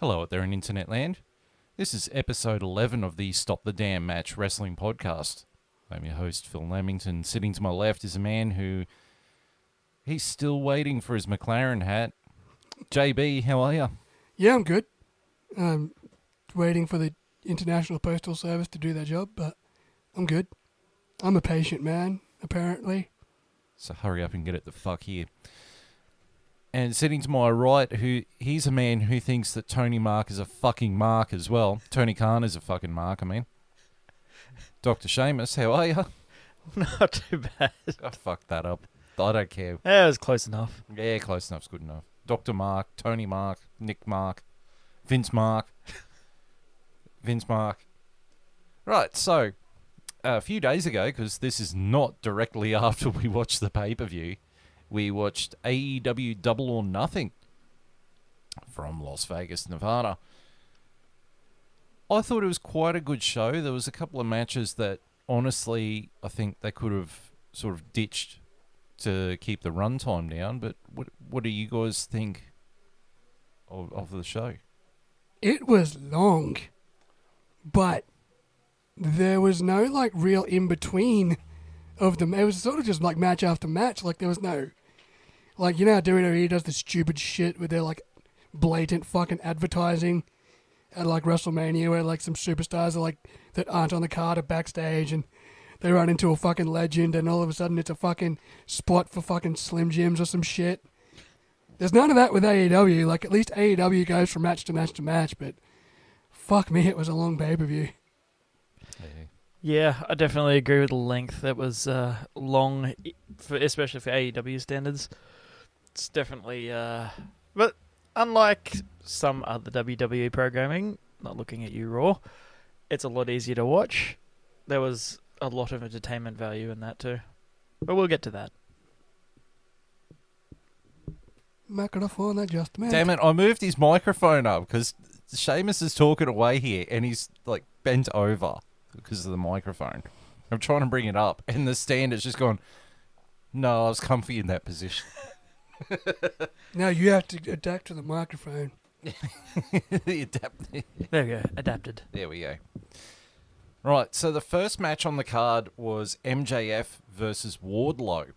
Hello out there in internet land. This is episode 11 of the Stop the Damn Match Wrestling Podcast. I'm your host, Phil Lamington. Sitting to my left is a man who... he's still waiting for his McLaren hat. JB, how are you? Yeah, I'm good. I'm waiting for the International Postal Service to do their job, but I'm good. I'm a patient man, apparently. So hurry up and get it the fuck here. And sitting to my right, he's a man who thinks that Tony Mark is a fucking mark as well. Tony Khan is a fucking mark, I mean. Dr. Seamus, how are you? Not too bad. I fucked that up. I don't care. Yeah, it was close enough. Yeah, close enough's good enough. Dr. Mark, Tony Mark, Nick Mark, Vince Mark. Vince Mark. Right, so, a few days ago, because this is not directly after we watched the pay-per-view, we watched AEW Double or Nothing from Las Vegas, Nevada. I thought it was quite a good show. There was a couple of matches that, honestly, I think they could have sort of ditched to keep the runtime down. But what do you guys think of the show? It was long, but there was no, like, real in-between of them. It was sort of just, like, match after match. Like, there was no... like, you know how WWE does the stupid shit with their, like, blatant fucking advertising at, like, WrestleMania where, like, some superstars are, like, that aren't on the card are backstage and they run into a fucking legend and all of a sudden it's a fucking spot for fucking Slim Jims or some shit. There's none of that with AEW. Like, at least AEW goes from match to match to match, but fuck me, it was a long pay-per-view. Yeah, I definitely agree with the length. That was long, especially for AEW standards. It's definitely... but unlike some other WWE programming, not looking at you, Raw, it's a lot easier to watch. There was a lot of entertainment value in that too. But we'll get to that. Microphone adjustment. Damn it, I moved his microphone up because Seamus is talking away here and he's, like, bent over because of the microphone. I'm trying to bring it up and the stand is just going, no, I was comfy in that position. Now you have to adapt to the microphone. There we go, adapted. There we go. Right, so the first match on the card was MJF versus Wardlow.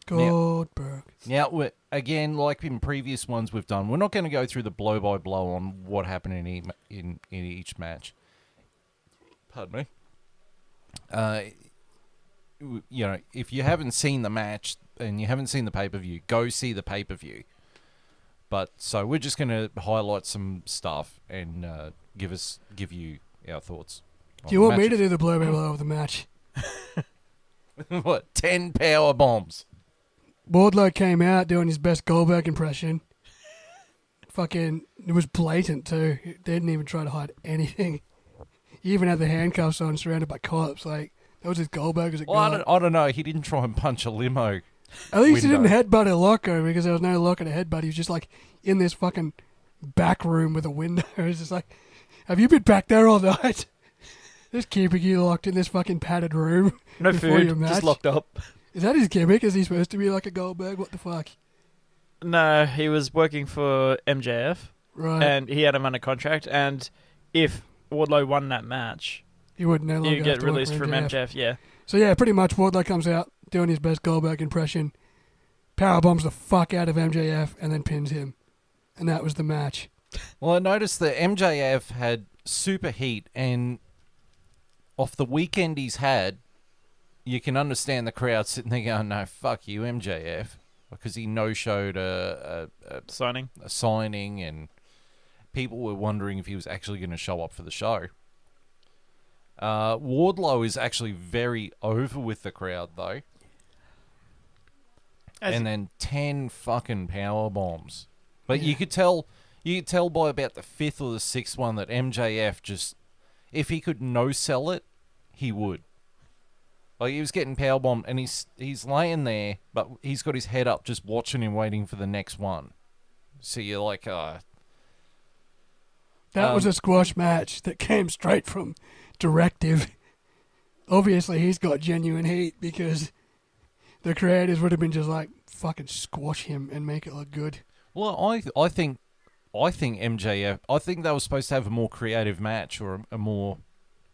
Goldberg. Now, again, like in previous ones we've done, we're not going to go through the blow-by-blow on what happened in each match. Pardon me. You know, if you haven't seen the match and you haven't seen the pay-per-view, go see the pay-per-view. But so we're just going to highlight some stuff and give you our thoughts. Do you want me to do the blow-by-blow of the match? What, 10 power bombs? Wardlow came out doing his best Goldberg impression. Fucking, it was blatant too. They didn't even try to hide anything. He even had the handcuffs on, surrounded by cops. Like, that was his Goldberg as a guy. I don't know. He didn't try and punch a limo. At least window. He didn't headbutt a locker because there was no locker to headbutt. He was just like in this fucking back room with a window. It was just like, have you been back there all night? Just keeping you locked in this fucking padded room. No food, your match. just locked up. Is that his gimmick? Is he supposed to be like a Goldberg? What the fuck? No, he was working for MJF. Right. And he had him under contract. And if Wardlow won that match, he would no longer you get released from MJF. Yeah. So yeah, pretty much Wardlow comes out doing his best Goldberg impression, powerbombs the fuck out of MJF, and then pins him. And that was the match. Well, I noticed that MJF had super heat, and off the weekend he's had, you can understand the crowd sitting there going, no, fuck you, MJF. Because he no-showed a signing, and people were wondering if he was actually going to show up for the show. Wardlow is actually very over with the crowd, though. And then 10 fucking power bombs. But yeah. you could tell by about the 5th or the 6th one that MJF just, if he could no-sell it, he would. Like, he was getting powerbombed, and he's laying there, but he's got his head up just watching him, waiting for the next one. So you're like, That was a squash match that came straight from Directive. Obviously, he's got genuine heat because the creators would have been just like, fucking squash him and make it look good. Well, I think I think MJF. I think they were supposed to have a more creative match or a more,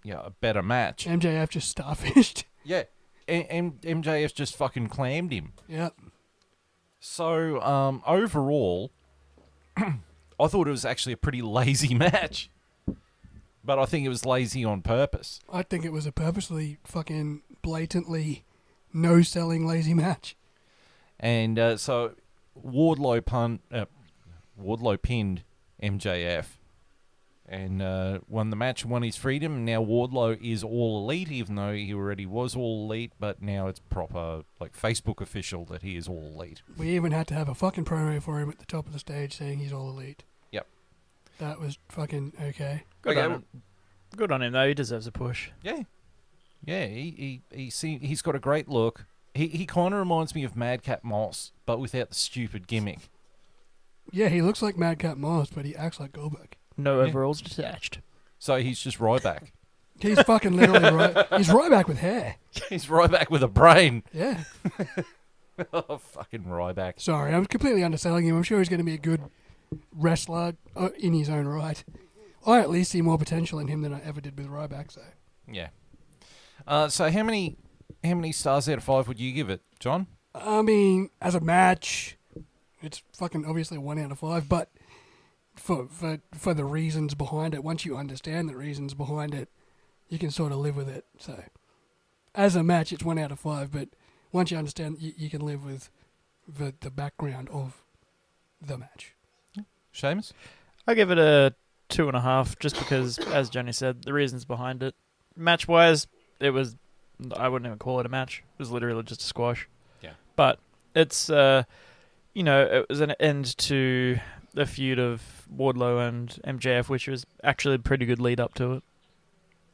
a better match. MJF just starfished. Yeah, MJF just fucking clammed him. Yep. So overall, I thought it was actually a pretty lazy match, but I think it was lazy on purpose. I think it was a purposely fucking blatantly no-selling lazy match. And so Wardlow pinned MJF and won the match, won his freedom. Now Wardlow is all elite, even though he already was all elite, but now it's proper, like, Facebook official that he is all elite. We even had to have a fucking promo for him at the top of the stage saying he's all elite. Yep. That was fucking okay. Good on him. Good on him, though. He deserves a push. Yeah. Yeah, he's got a great look. He kind of reminds me of Madcap Moss, but without the stupid gimmick. Yeah, he looks like Madcap Moss, but he acts like Goldberg. No overalls detached. So he's just Ryback. He's fucking literally right. He's Ryback with hair. He's Ryback with a brain. Yeah. Oh, fucking Ryback. Sorry, I'm completely underselling him. I'm sure he's going to be a good wrestler in his own right. I at least see more potential in him than I ever did with Ryback. So. Yeah. So how many stars out of 5 would you give it, John? I mean, as a match, it's fucking obviously 1 out of 5, but for the reasons behind it, once you understand the reasons behind it, you can sort of live with it. So, as a match, it's 1 out of 5, but once you understand, you can live with the background of the match. Seamus? I give it a 2.5, just because, as Johnny said, the reasons behind it. Match-wise, it was, I wouldn't even call it a match. It was literally just a squash. Yeah. But it's, it was an end to the feud of Wardlow and MJF, which was actually a pretty good lead up to it.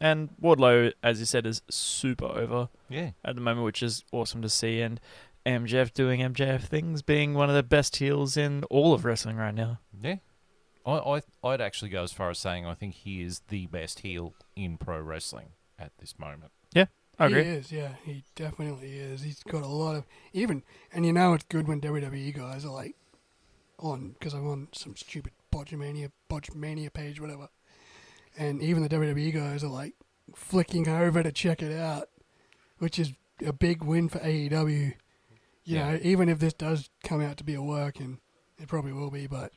And Wardlow, as you said, is super over at the moment, which is awesome to see. And MJF doing MJF things, being one of the best heels in all of wrestling right now. Yeah. I'd actually go as far as saying I think he is the best heel in pro wrestling at this moment. Yeah, I agree. He is, yeah. He definitely is. He's got a lot of... and it's good when WWE guys are like, because I'm on some stupid Botchmania page, whatever. And even the WWE guys are like flicking over to check it out, which is a big win for AEW. You know, even if this does come out to be a work, and it probably will be, but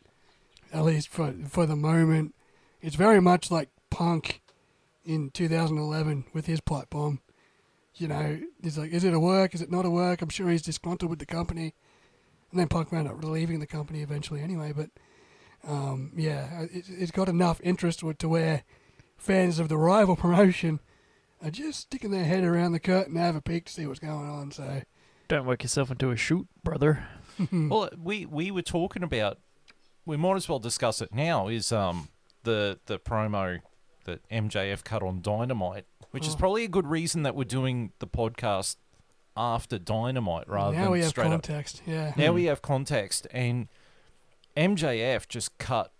at least for the moment, it's very much like Punk in 2011 with his pipe bomb. You know, he's like, is it a work? Is it not a work? I'm sure he's disgruntled with the company. And then Punk wound up leaving the company eventually anyway. But, it's got enough interest to where fans of the rival promotion are just sticking their head around the curtain to have a peek to see what's going on. So don't work yourself into a shoot, brother. Well, we were talking about, we might as well discuss it now, is the promo that MJF cut on Dynamite, which is probably a good reason that we're doing the podcast after Dynamite rather now than we have straight context. up. Yeah. Now we have context, and MJF just cut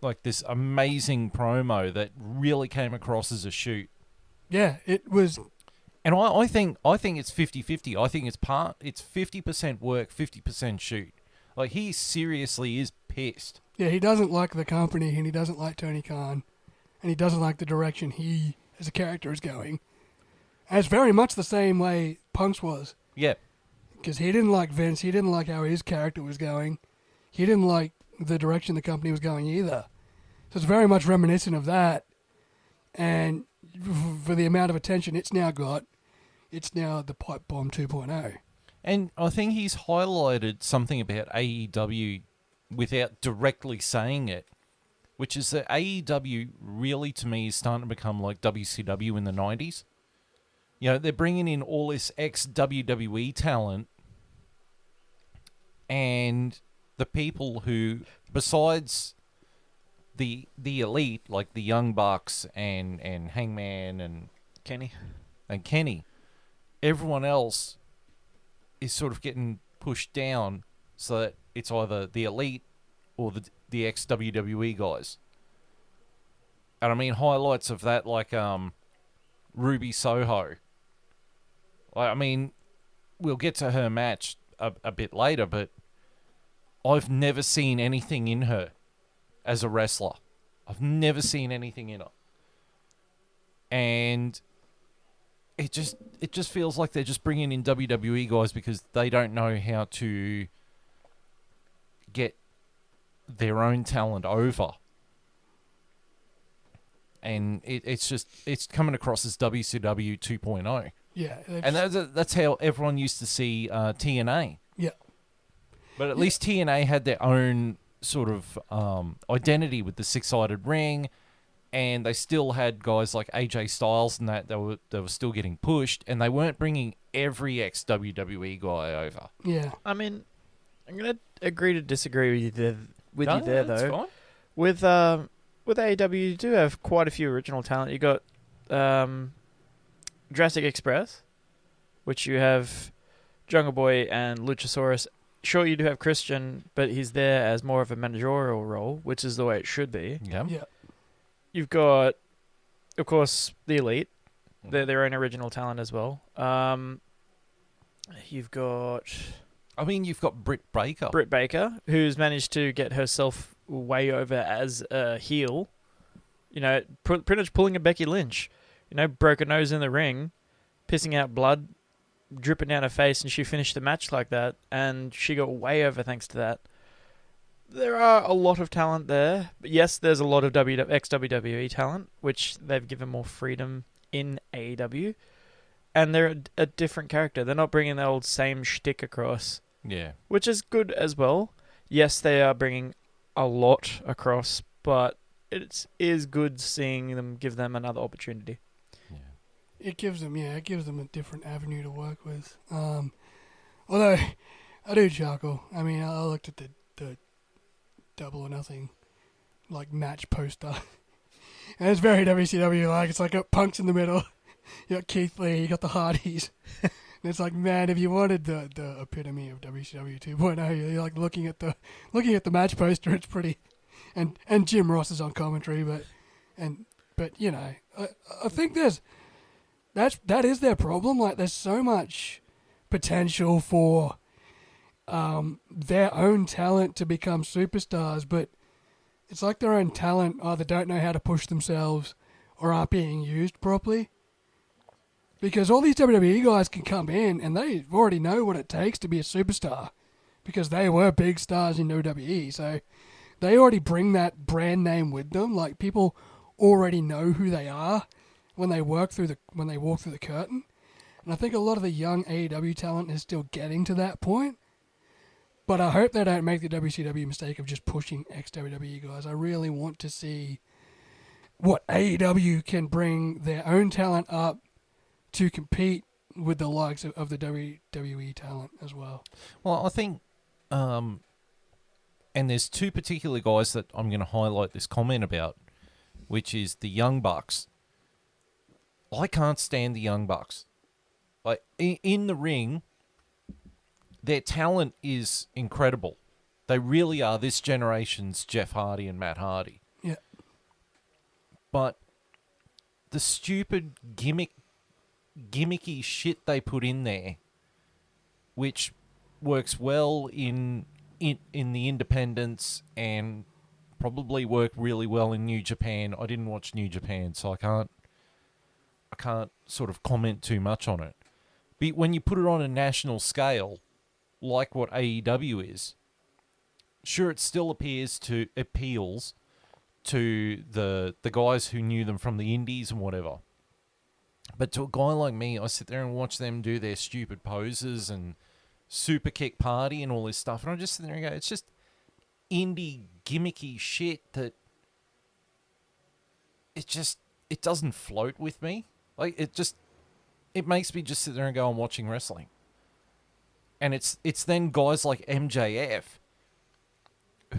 like this amazing promo that really came across as a shoot. Yeah, it was. And I think it's 50-50. I think it's 50% work, 50% shoot. Like, he seriously is pissed. Yeah, he doesn't like the company, and he doesn't like Tony Khan, and he doesn't like the direction he as a character is going. And it's very much the same way Punk's was. Yeah. Because he didn't like Vince. He didn't like how his character was going. He didn't like the direction the company was going either. So it's very much reminiscent of that. And for the amount of attention it's now got, it's now the Pipe Bomb 2.0. And I think he's highlighted something about AEW without directly saying it, which is that AEW really, to me, is starting to become like WCW in the 90s. You know, they're bringing in all this ex-WWE talent, and the people who, besides the elite, like the Young Bucks and Hangman and Kenny, everyone else is sort of getting pushed down so that it's either the elite or the ex-WWE guys. And I mean, highlights of that, like Ruby Soho. I mean, we'll get to her match a bit later, but I've never seen anything in her as a wrestler. I've never seen anything in her. And it just feels like they're just bringing in WWE guys because they don't know how to get their own talent over. And it's coming across as WCW 2.0. Yeah. And that's how everyone used to see TNA. Yeah. But at least TNA had their own sort of identity with the six-sided ring, and they still had guys like AJ Styles and that they were still getting pushed, and they weren't bringing every ex-WWE guy over. Yeah. I mean, I'm going to agree to disagree with you there, That's though. fine. With AEW, you do have quite a few original talent. You got Jurassic Express, which you have Jungle Boy and Luchasaurus. Sure, you do have Christian, but he's there as more of a managerial role, which is the way it should be. Yeah. Yeah. You've got, of course, the Elite. They're their own original talent as well. You've got... I mean, you've got Britt Baker. Who's managed to get herself way over as a heel. You know, pretty much pulling a Becky Lynch. You know, broke her nose in the ring, pissing out blood, dripping down her face, and she finished the match like that. And she got way over thanks to that. There are a lot of talent there. But yes, there's a lot of ex-WWE talent, which they've given more freedom in AEW. And they're a different character. They're not bringing the old same shtick across. Yeah. Which is good as well. Yes, they are bringing a lot across, but it is good seeing them give them another opportunity. Yeah. It gives them a different avenue to work with. Although, I do chuckle. I mean, I looked at the Double or Nothing, like, match poster. And it's very WCW, like, it's like got Punk's in the middle. You got Keith Lee, you got the Hardys. And it's like, man, if you wanted the epitome of WCW 2.0, you're like looking at the match poster, it's pretty... And Jim Ross is on commentary, but you know, I think that is their problem. Like, there's so much potential for their own talent to become superstars, but it's like their own talent either don't know how to push themselves or aren't being used properly. Because all these WWE guys can come in and they already know what it takes to be a superstar because they were big stars in WWE, so they already bring that brand name with them. Like, people already know who they are when they walk through the curtain. And I think a lot of the young AEW talent is still getting to that point. But I hope they don't make the WCW mistake of just pushing ex-WWE guys. I really want to see what AEW can bring their own talent up to compete with the likes of the WWE talent as well. Well, I think, and there's two particular guys that I'm going to highlight this comment about, which is the Young Bucks. I can't stand the Young Bucks. Like, in the ring, their talent is incredible. They really are this generation's Jeff Hardy and Matt Hardy. Yeah. But the stupid gimmicky shit they put in there, which works well in the independents and probably work really well in New Japan. I didn't watch New Japan, so I can't sort of comment too much on it. But when you put it on a national scale, like what AEW is, sure, it still appeals to the guys who knew them from the indies and whatever. But to a guy like me, I sit there and watch them do their stupid poses and super kick party and all this stuff, and I just sit there and go, it's just indie gimmicky shit that it doesn't float with me. Like, it makes me just sit there and go, I'm watching wrestling. And it's then guys like MJF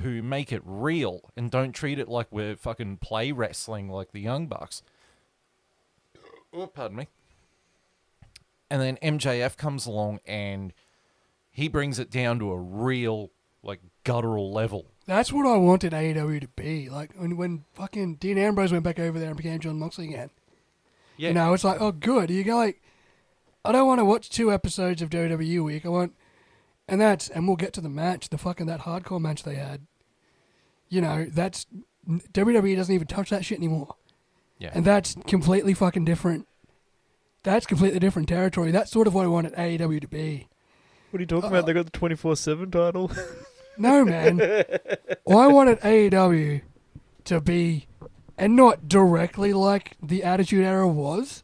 who make it real and don't treat it like we're fucking play wrestling like the Young Bucks. Oh, pardon me. And then MJF comes along and he brings it down to a real, like, guttural level. That's what I wanted AEW to be. Like, when fucking Dean Ambrose went back over there and became John Moxley again. Yeah. You know, it's like, oh, good. You go, like, I don't want to watch 2 episodes of WWE Week. And we'll get to the match, that hardcore match they had. You know, that's WWE doesn't even touch that shit anymore. Yeah. And that's completely fucking different. That's completely different territory. That's sort of what I wanted AEW to be. What are you talking about? They got the 24/7 title. No, man. I wanted AEW to be, and not directly like the Attitude Era was,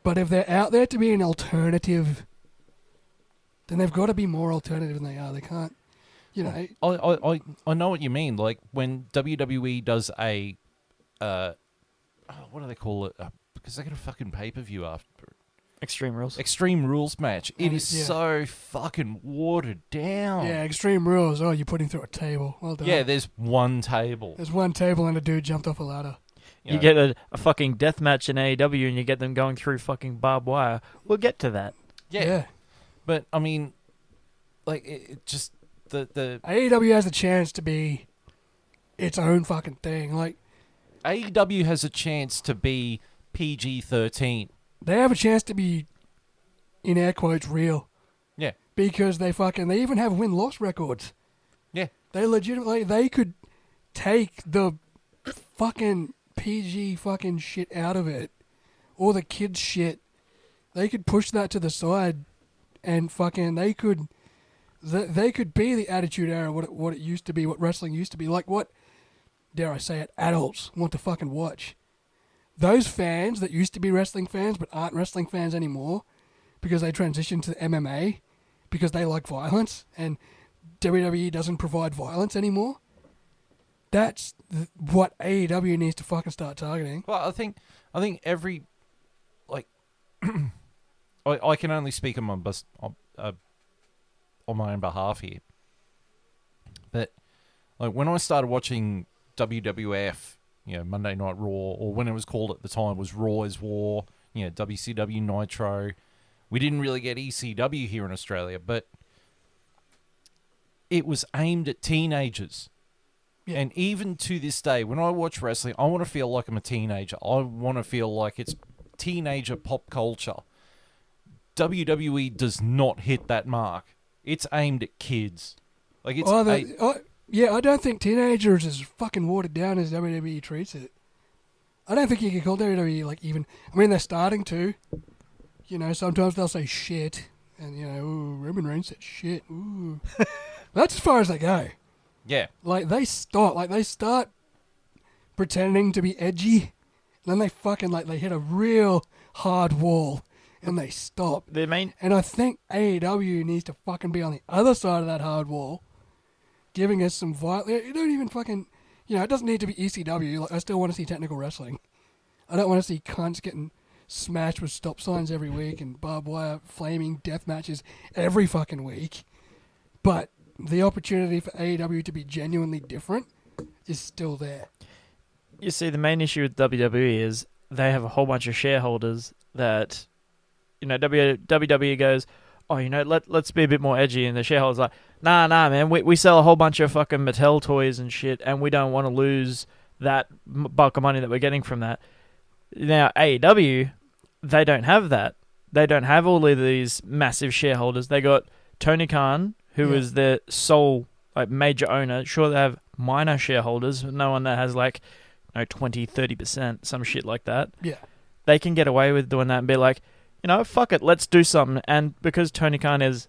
but if they're out there to be an alternative, then they've got to be more alternative than they are. They can't, you know. I know what you mean. Like when WWE does a, what do they call it? Because they got a fucking pay-per-view after. Extreme Rules. Extreme Rules match. It is Yeah. so fucking watered down. Yeah, Extreme Rules. Oh, you're putting through a table. Well done. Yeah, there's one table. There's one table and a dude jumped off a ladder. You get a fucking death match in AEW and you get them going through fucking barbed wire. We'll get to that. Yeah. But, I mean, like, it just, the AEW has a chance to be its own fucking thing. Like, AEW has a chance to be PG-13. they have a chance to be, in air quotes, real. Yeah. Because they even have win-loss records. Yeah. They legitimately, they could take the fucking PG fucking shit out of it. Or the kids shit. They could push that to the side and fucking, they could be the Attitude Era, what it used to be, what wrestling used to be. Like what, dare I say it, adults want to fucking watch. Those fans that used to be wrestling fans but aren't wrestling fans anymore because they transitioned to MMA because they like violence and WWE doesn't provide violence anymore. That's what AEW needs to fucking start targeting. Well, I think every, like, I can only speak on my own behalf here. But, like, when I started watching WWF, you know, Monday Night Raw, or when it was called at the time was Raw is War, you know, WCW Nitro. We didn't really get ECW here in Australia, but it was aimed at teenagers. Yeah. And even to this day, when I watch wrestling, I want to feel like I'm a teenager. I want to feel like it's teenager pop culture. WWE does not hit that mark. It's aimed at kids. Like it's yeah, I don't think teenagers is fucking watered down as WWE treats it. I don't think you can call WWE like even. I mean, they're starting to. You know, sometimes they'll say shit, and you know, ooh, Roman Reigns said shit. Ooh, that's as far as they go. Yeah. Like they start pretending to be edgy, then they fucking they hit a real hard wall, and they stop. And I think AEW needs to fucking be on the other side of that hard wall. Giving us some violence. You don't even fucking, you know, it doesn't need to be ECW. Like, I still want to see technical wrestling. I don't want to see cunts getting smashed with stop signs every week and barbed wire flaming death matches every fucking week. But the opportunity for AEW to be genuinely different is still there. You see, the main issue with WWE is they have a whole bunch of shareholders that, you know, WWE goes, oh, you know, let's be a bit more edgy, and the shareholders are like, nah, man, we sell a whole bunch of fucking Mattel toys and shit, and we don't want to lose that bulk of money that we're getting from that. Now, AEW, they don't have that. They don't have all of these massive shareholders. They got Tony Khan, who is their sole major owner. Sure, they have minor shareholders, but no one that has 20, 30%, some shit like that. Yeah. They can get away with doing that and be like, you know, fuck it, let's do something. And because Tony Khan is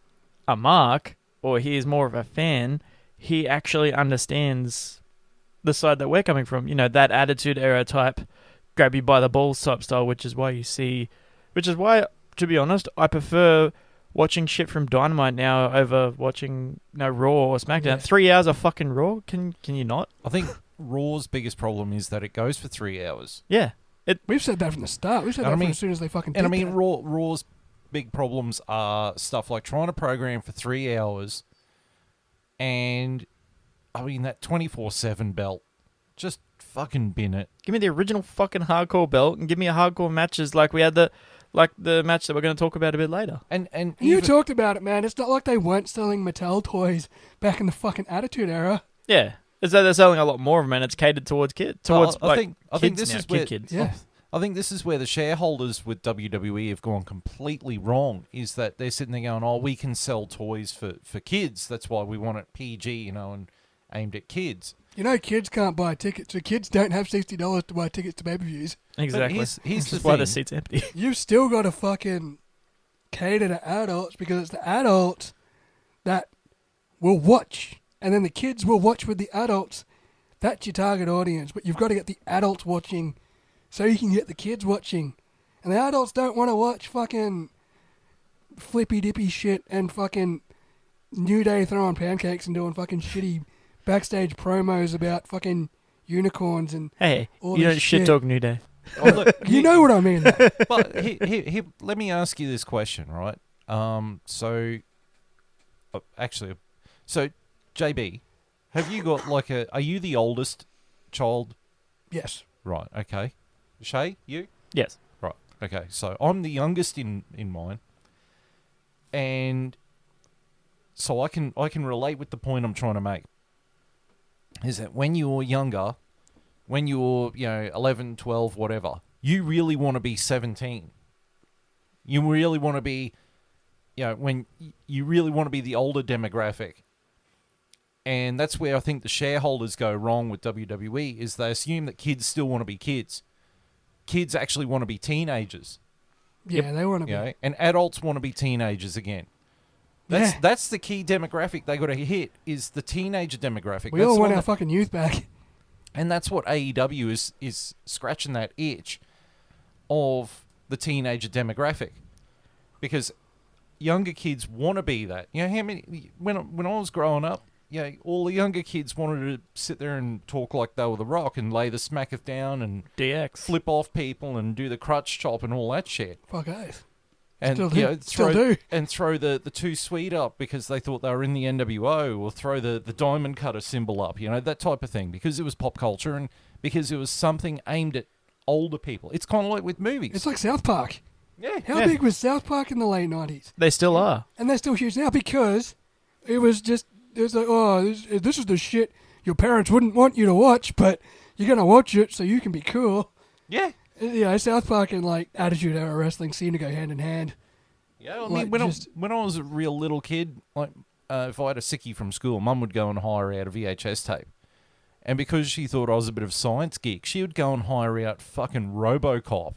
a mark, or he is more of a fan, he actually understands the side that we're coming from. You know, that Attitude Era type, grab you by the balls type style, which is why, to be honest, I prefer watching shit from Dynamite now over watching Raw or SmackDown. Yeah. 3 hours of fucking Raw? Can you not? I think Raw's biggest problem is that it goes for 3 hours. Yeah. We've said that from the start. We've said that from as soon as they fucking did And I mean, that. Raw's big problems are stuff like trying to program for 3 hours, and I mean that 24/7 belt. Just fucking bin it. Give me the original fucking hardcore belt and give me a hardcore matches like we had the match that we're going to talk about a bit later. And You even, talked about it, man. It's not like they weren't selling Mattel toys back in the fucking Attitude Era. Yeah. As though they're selling a lot more of them and it's catered towards kids. I think this is where kids. Yeah. I think this is where the shareholders with WWE have gone completely wrong, is that they're sitting there going, oh, we can sell toys for kids. That's why we want it PG, you know, and aimed at kids. You know, kids can't buy tickets. So kids don't have $60 to buy tickets to pay-per-views. Exactly. Here's This the is why the thing. seat's empty. You've still got to fucking cater to adults because it's the adults that will watch. And then the kids will watch with the adults. That's your target audience. But you've got to get the adults watching so you can get the kids watching. And the adults don't want to watch fucking flippy-dippy shit and fucking New Day throwing pancakes and doing fucking shitty backstage promos about fucking unicorns and Hey, all you this don't shit talk New Day. Oh, look, you know what I mean. Though. But let me ask you this question, right? So JB, have you got like are you the oldest child? Yes. Right. Okay. Shay, you? Yes. Right. Okay. So I'm the youngest in mine, and so I can relate with the point I'm trying to make. Is that when you're younger, when you're 11, 12, whatever, you really want to be 17. You really want to be, when you really want to be the older demographic. And that's where I think the shareholders go wrong with WWE is they assume that kids still want to be kids. Kids actually want to be teenagers. Yeah, they want to be. And adults want to be teenagers again. That's the key demographic they got to hit is the teenager demographic. We all want our fucking youth back. And that's what AEW is scratching that itch of the teenager demographic. Because younger kids want to be that. You know how many when I was growing up, all the younger kids wanted to sit there and talk like they were the Rock and lay the smacketh down and DX. flip off people and do the crutch chop and all that shit. Fuck oath. And Still do. throw the too sweet up because they thought they were in the NWO, or throw the diamond cutter symbol up, that type of thing, because it was pop culture and because it was something aimed at older people. It's kind of like with movies. It's like South Park. Yeah. How big was South Park in the late 90s? They still are. And they're still huge now because it was like, oh, this is the shit your parents wouldn't want you to watch, but you're going to watch it so you can be cool. Yeah. South Park and like Attitude Era Wrestling seem to go hand in hand. Yeah, I mean, when I was a real little kid, like if I had a sickie from school, Mum would go and hire out a VHS tape. And because she thought I was a bit of a science geek, she would go and hire out fucking RoboCop.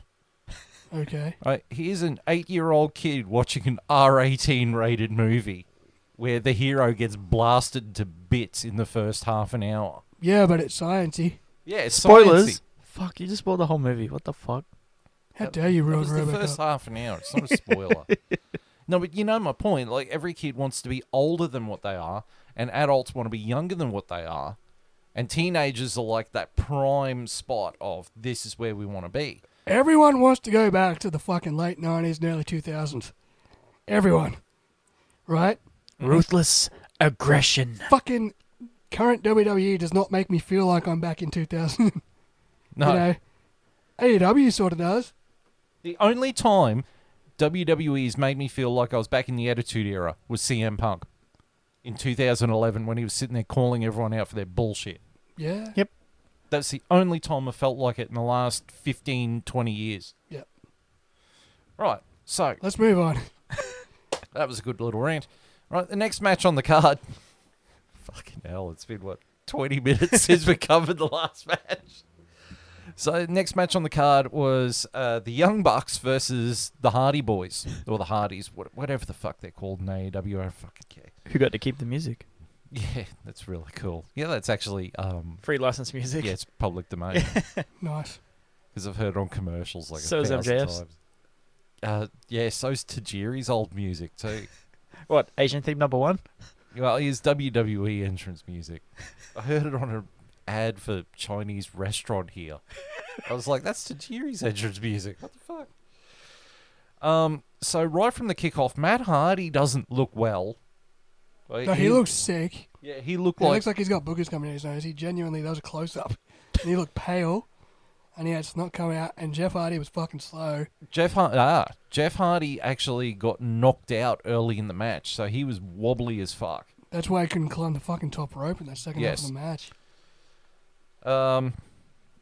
Okay. Here's an 8-year-old kid watching an R18 rated movie where the hero gets blasted to bits in the first half an hour. Yeah, but it's sciencey. Yeah, it's Spoilers. sciencey. Fuck, you just spoiled the whole movie. What the fuck? How dare you That ruin was the first RoboCop? half an hour. It's not a spoiler. No, but you know my point. Like, every kid wants to be older than what they are, and adults want to be younger than what they are. And teenagers are like that prime spot of this is where we want to be. Everyone wants to go back to the fucking late 90s and early 2000s. Everyone. Right? Ruthless aggression. Fucking current WWE does not make me feel like I'm back in 2000. No. AEW sort of does. The only time WWE's made me feel like I was back in the Attitude Era was CM Punk in 2011 when he was sitting there calling everyone out for their bullshit. Yeah. Yep. That's the only time I felt like it in the last 15, 20 years. Yep. Right, so Let's move on. that was a good little rant. Right, the next match on the card. Fucking hell, it's been, 20 minutes since we covered the last match. So, next match on the card was the Young Bucks versus the Hardy Boys. Or the Hardys, whatever the fuck they're called in AEW, I don't fucking care. Who got to keep the music? Yeah, that's really cool. Yeah, that's actually... Free license music. yeah, it's public domain. Nice. Because I've heard it on commercials like So is 1,000 MJF's. times. Yeah, so's Tajiri's old music too. What, Asian theme number 1? Well, his WWE entrance music. I heard it on an ad for Chinese restaurant here. I was like, that's Tajiri's entrance music. What the fuck? So right from the kickoff, Matt Hardy doesn't look well. No, he looks sick. Yeah, he looked He like... looks like he's got boogers coming out his nose. He genuinely, that was a close-up. And he looked pale. And he had snot coming out. And Jeff Hardy was fucking slow. Jeff Hardy actually got knocked out early in the match, so he was wobbly as fuck. That's why he couldn't climb the fucking top rope in that second half Yes. of the match.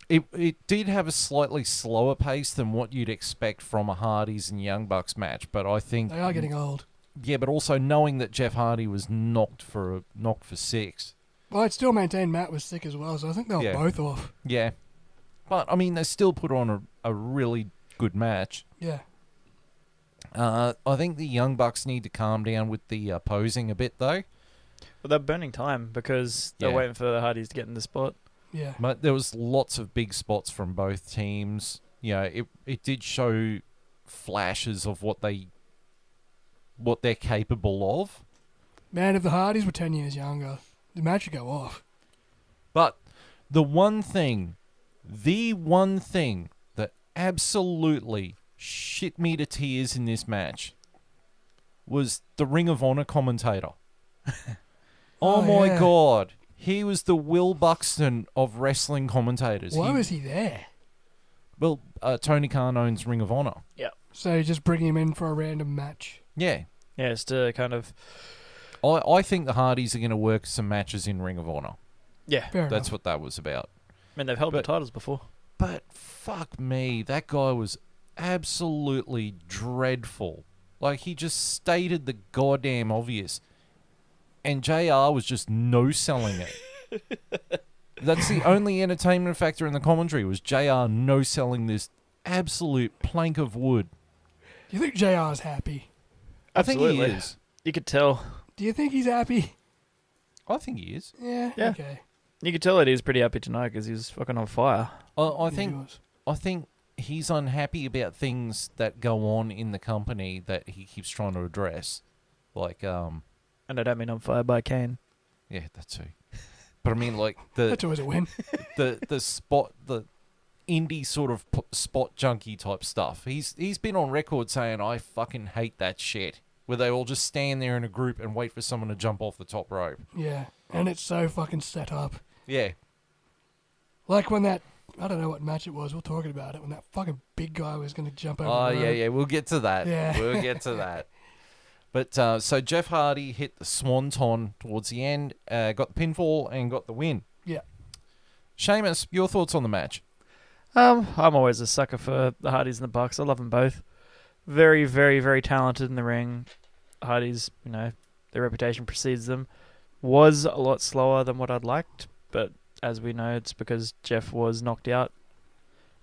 It did have a slightly slower pace than what you'd expect from a Hardys and Young Bucks match, but I think They are getting old. yeah, but also knowing that Jeff Hardy was knocked for 6. Well, I'd still maintain Matt was sick as well, so I think they were Yeah. both off. Yeah. But, I mean, they still put on a really good match. Yeah. I think the Young Bucks need to calm down with the posing a bit, though. But they're burning time because they're Yeah. waiting for the Hardys to get in the spot. Yeah. But there was lots of big spots from both teams. You know, it did show flashes of what they're capable of. Man, if the Hardys were 10 years younger, the match would go off. But the one thing that absolutely shit me to tears in this match was the Ring of Honor commentator. Oh my yeah. God. He was the Will Buxton of wrestling commentators. Why was he there? Well, Tony Khan owns Ring of Honor. So you just bring him in for a random match. Yeah. Yeah, it's to kind of... I think the Hardys are going to work some matches in Ring of Honor. Yeah. Fair That's enough. what that was about. I mean, they've held the But- titles before. But fuck me, that guy was absolutely dreadful. Like, he just stated the goddamn obvious. And JR was just no-selling it. That's the only entertainment factor in the commentary, was JR no-selling this absolute plank of wood. Do you think JR's happy? I think he Absolutely. is. You could tell. Do you think he's happy? I think he is. Yeah. Yeah. Okay. You could tell that he was pretty happy tonight because he was fucking on fire. I Yeah, he think was. I think he's unhappy about things that go on in the company that he keeps trying to address. Like, And I don't mean on fire by Kane. yeah, that too. But I mean, like, That's always a win. the indie sort of spot junkie type stuff. He's been on record saying, I fucking hate that shit. Where they all just stand there in a group and wait for someone to jump off the top rope. Yeah. And it's so fucking set up. Yeah. Like when that, I don't know what match it was, we're talking about it, when that fucking big guy was going to jump over Oh, the rope. yeah, we'll get to that. Yeah. We'll get to that. But, so Jeff Hardy hit the swanton towards the end, got the pinfall, and got the win. Yeah. Seamus, your thoughts on the match? I'm always a sucker for the Hardys and the Bucks. I love them both. Very, very, very talented in the ring. Hardys, their reputation precedes them. Was a lot slower than what I'd liked, but as we know, it's because Jeff was knocked out.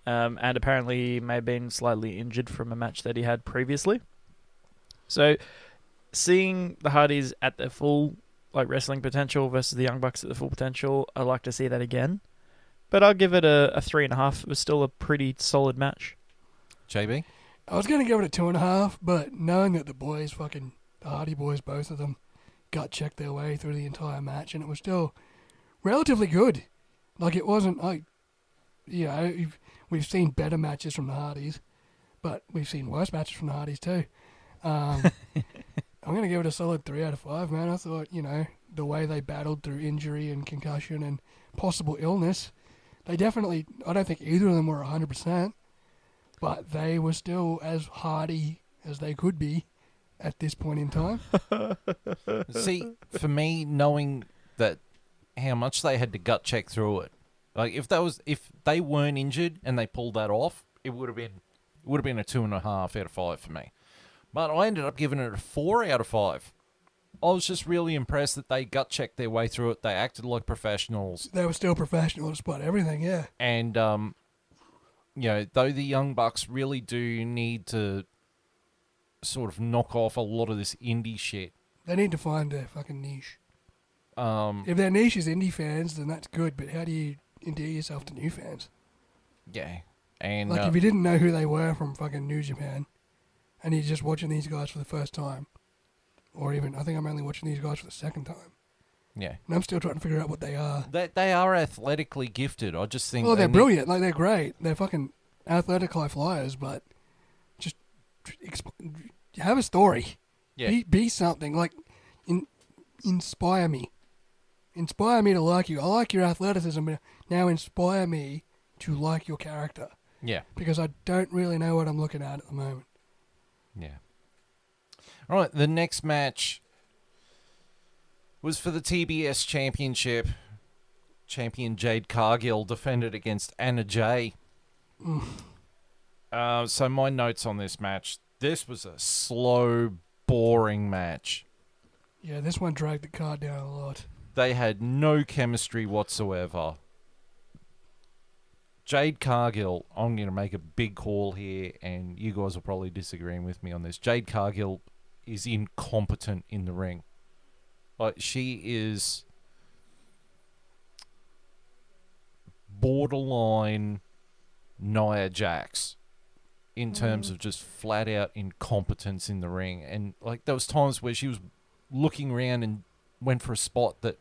And apparently may have been slightly injured from a match that he had previously. So, seeing the Hardys at their full wrestling potential versus the Young Bucks at the full potential, I'd like to see that again. But I'll give it a 3.5. It was still a pretty solid match. JB? I was going to give it a 2.5, but knowing that the Hardy boys, both of them, gut checked their way through the entire match, and it was still relatively good. Like, it wasn't like, we've seen better matches from the Hardys, but we've seen worse matches from the Hardys too. I'm going to give it a solid 3 out of 5, man. I thought, the way they battled through injury and concussion and possible illness, they definitely, I don't think either of them were 100%, but they were still as hardy as they could be at this point in time. See, for me, knowing that how much they had to gut check through it, like if they weren't injured and they pulled that off, it would have been a 2.5 out of 5 for me. But I ended up giving it a 4 out of 5. I was just really impressed that they gut checked their way through it. They acted like professionals, They were still professional despite everything, yeah. and though the Young Bucks really do need to sort of knock off a lot of this indie shit. They need to find their fucking niche. Um, If their niche is indie fans, then that's good, but how do you endear yourself to new fans? yeah, and Like, if you didn't know who they were from fucking New Japan, and you're just watching these guys for the first time, or even, I think I'm only watching these guys for the second time, yeah, and I'm still trying to figure out what they are. they are athletically gifted. I just think Oh, they're they brilliant. Like, they're great. They're fucking athletic high flyers, but just have a story. Yeah. Be something. Like, inspire me. Inspire me to like you. I like your athleticism, but now inspire me to like your character. Yeah. Because I don't really know what I'm looking at the moment. Yeah. All right, the next match was for the TBS Championship. Champion Jade Cargill defended against Anna Jay. So my notes on this match, this was a slow, boring match. Yeah, this one dragged the card down a lot. They had no chemistry whatsoever. Jade Cargill, I'm going to make a big call here, and you guys are probably disagreeing with me on this. Jade Cargill is incompetent in the ring. Like, she is borderline Nia Jax in terms of just flat out incompetence in the ring. And like, there was times where she was looking around and went for a spot that